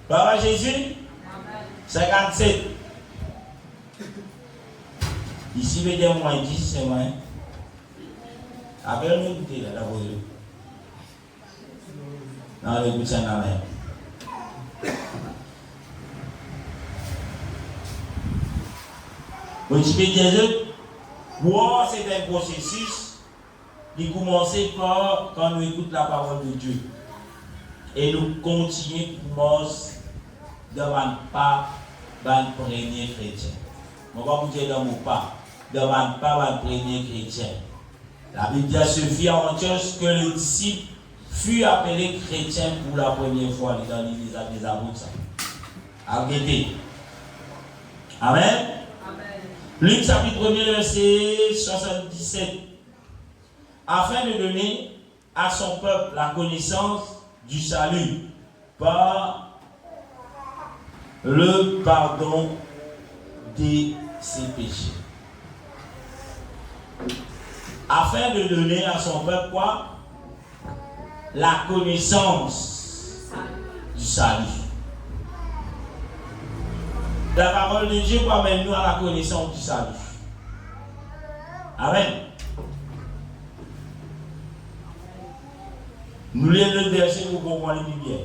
Papa Jésus, 57. Ici, il y a moins 10, c'est moins. Après, on écoute là, d'abord. Non, on écoute ça dans la main. Donc, je vais dire, wow, c'est un processus qui commence par quand nous écoutons la parole de Dieu. Et nous continuons pour devant pas le premier chrétien. Je ne vais pas vous dire dans mon pas, devant pas le premier chrétien. La Bible dit à Sophie en Antioche que le disciple fut appelé chrétien pour la première fois dans l'Église des apôtres. Arrêtez. Amen. Amen. Luc chapitre 1, verset 77. Afin de donner à son peuple la connaissance du salut par le pardon de ses péchés. Afin de donner à son peuple quoi? La connaissance du salut. La parole de Dieu va mener nous à la connaissance du salut. Amen. Nous lisons le verset pour comprendre bien.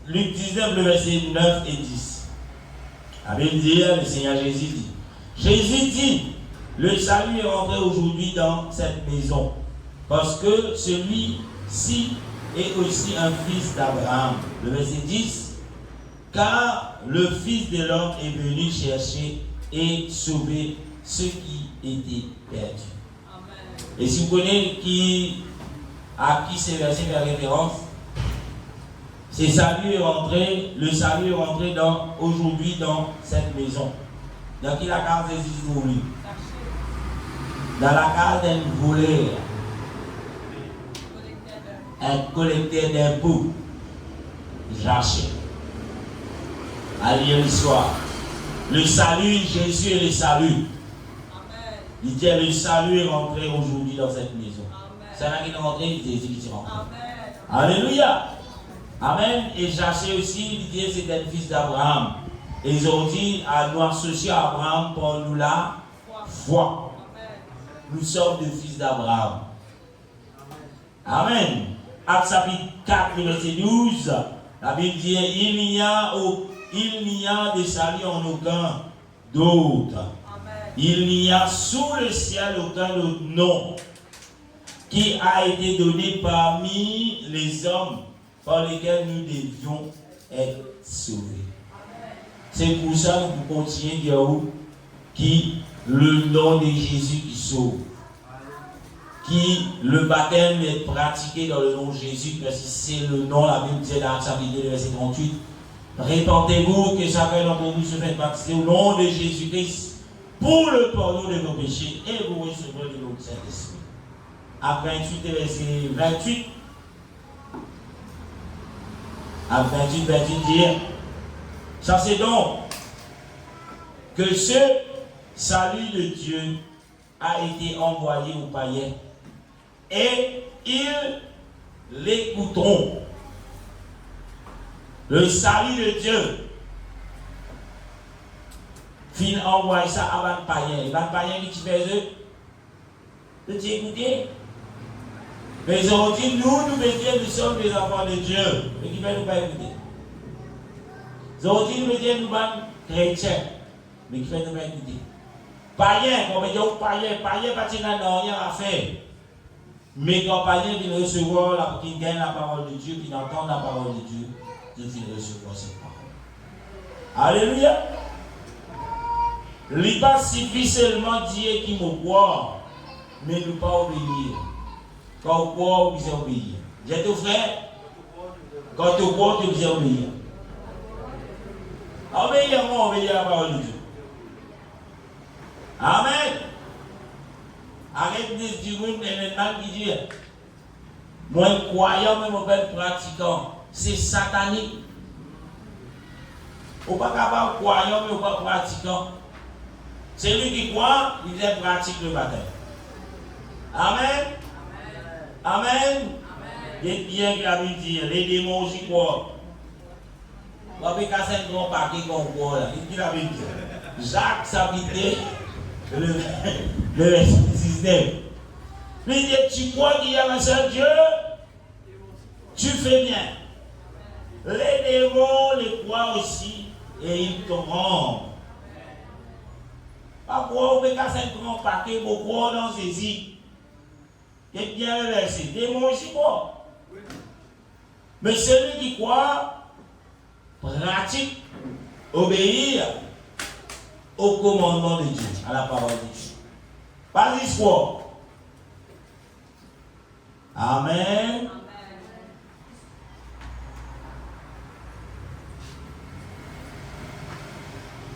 Luc 19, le verset 9 et 10. La Bible dit, le Seigneur Jésus dit. Jésus dit, le salut est rentré aujourd'hui dans cette maison, parce que celui-ci est aussi un fils d'Abraham. Le verset 10, car le Fils de l'homme est venu chercher et sauver ceux qui étaient perdus. Amen. Et si vous connaissez à qui ces versets fait référence, le salut est rentré aujourd'hui dans cette maison. Dans qui la case de Jésus? Dans la case d'un voleur, un collecteur d'impôts, Jachère. Allez l'histoire. Le salut, Jésus est le salut. Il dit le salut est rentré aujourd'hui dans cette maison. C'est là qu'il est rentré, Jésus qui est rentré. Alléluia. Amen. Et Jachère aussi, il dit c'est un fils d'Abraham. Et ils ont dit à nous associer à Abraham pour nous la foi. Nous sommes des fils d'Abraham. Amen. Acte chapitre 4, verset 12. La Bible dit il n'y a de salut en aucun d'autre. Il n'y a sous le ciel aucun autre nom qui a été donné parmi les hommes par lesquels nous devions être sauvés. C'est pour ça que vous continuez de dire qui le nom de Jésus qui sauve. Qui le baptême est pratiqué dans le nom de Jésus, parce que c'est le nom, la Bible dit dans chapitre 2, verset 38. Répentez-vous que chacun d'entre vous se fait baptiser au nom de Jésus-Christ pour le pardon de vos péchés et vous recevrez le nom du Saint-Esprit. À 28, verset 28. À 28, dit sachez donc que ce salut de Dieu a été envoyé aux païens et ils l'écouteront. Le salut de Dieu fin envoyer ça à un païen. Les païens qui faisait de t'écouter. Mais ils ont dit, nous médiens, nous sommes des enfants de Dieu. Mais qui ne nous pas écouter. Ils ont dit, nous médiens, nous sommes chrétiens. Mais qui ne nous pas écouter. Païen, on va dire païen, parce n'a rien à faire. Mais quand païen vient recevoir, qui gagne la parole de Dieu, qui entend la parole de Dieu, il vient recevoir cette parole. Alléluia. Il n'est pas suffit seulement dire qu'il me croit, mais ne pas obéir. Quand on croit, on doit obéir. J'ai tout frère. Quand tu crois, tu dois obéir. Obéir à la parole de Dieu. Amen. Arrête de se dire, qui dit, moi, croyant, mais mon père pratiquant, c'est satanique. On ne peut pas avoir croyant, mais on ne peut pas pratiquant. C'est lui qui croit, il pratique le baptême. Amen. Amen. Et bien que la Bible dit, les démons aussi croient. On va pas casser un grand paquet qu'on croit là. Il dit la Bible. Jacques s'habitait le verset 19. Il dit, tu crois qu'il y a un seul Dieu? Tu fais bien. Les démons les croient aussi et ils te rendent. Pas croire, on peut casser un grand paquet pour croire dans ces îles. Et bien le verset, démons aussi croient. Mais celui qui croit, pratique, obéir au commandement de Dieu, à la parole de Dieu. Pas d'espoir. Amen.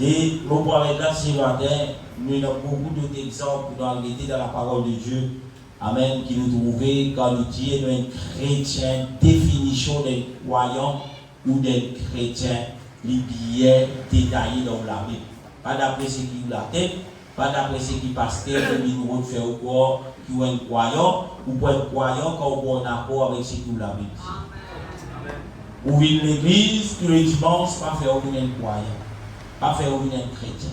Et nous parlons là ce matin, nous avons beaucoup d'autres exemples dans la parole de Dieu. Amen, qui nous trouvait quand nous disons un chrétien, définition des croyants ou des chrétiens, les billets détaillés dans la Bible. Pas d'après ce qui la tête, pas d'après ce qui pasteur, qui nous fait au corps, qui est un croyant, ou pour être croyant quand on est en accord avec ce qui la Bible dit. Ou vient l'église, tous les dimanches, pas faire aucun croyant, pas faire aucun chrétien.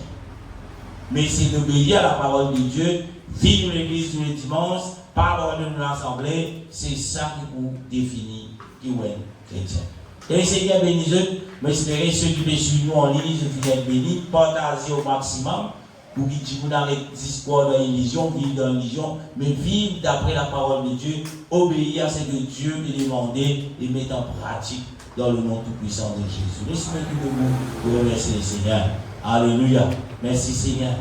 Mais c'est d'obéir à la parole de Dieu. Vivre l'église tous les dimanches, pas de nous rassembler, c'est ça qui vous définit qui est chrétien. Et le Seigneur bénisse eux, mais espérez ceux qui me suivent nous en ligne, je viens béni, partagez au maximum, pour qu'ils vous dans les discours de l'illusion, vivre dans l'illusion, mais vivre d'après la parole de Dieu, obéir à ce que Dieu vous demande et mettre en pratique dans le nom tout-puissant de Jésus. Laissez-moi tout le monde pour remercier le Seigneur. Alléluia. Merci Seigneur.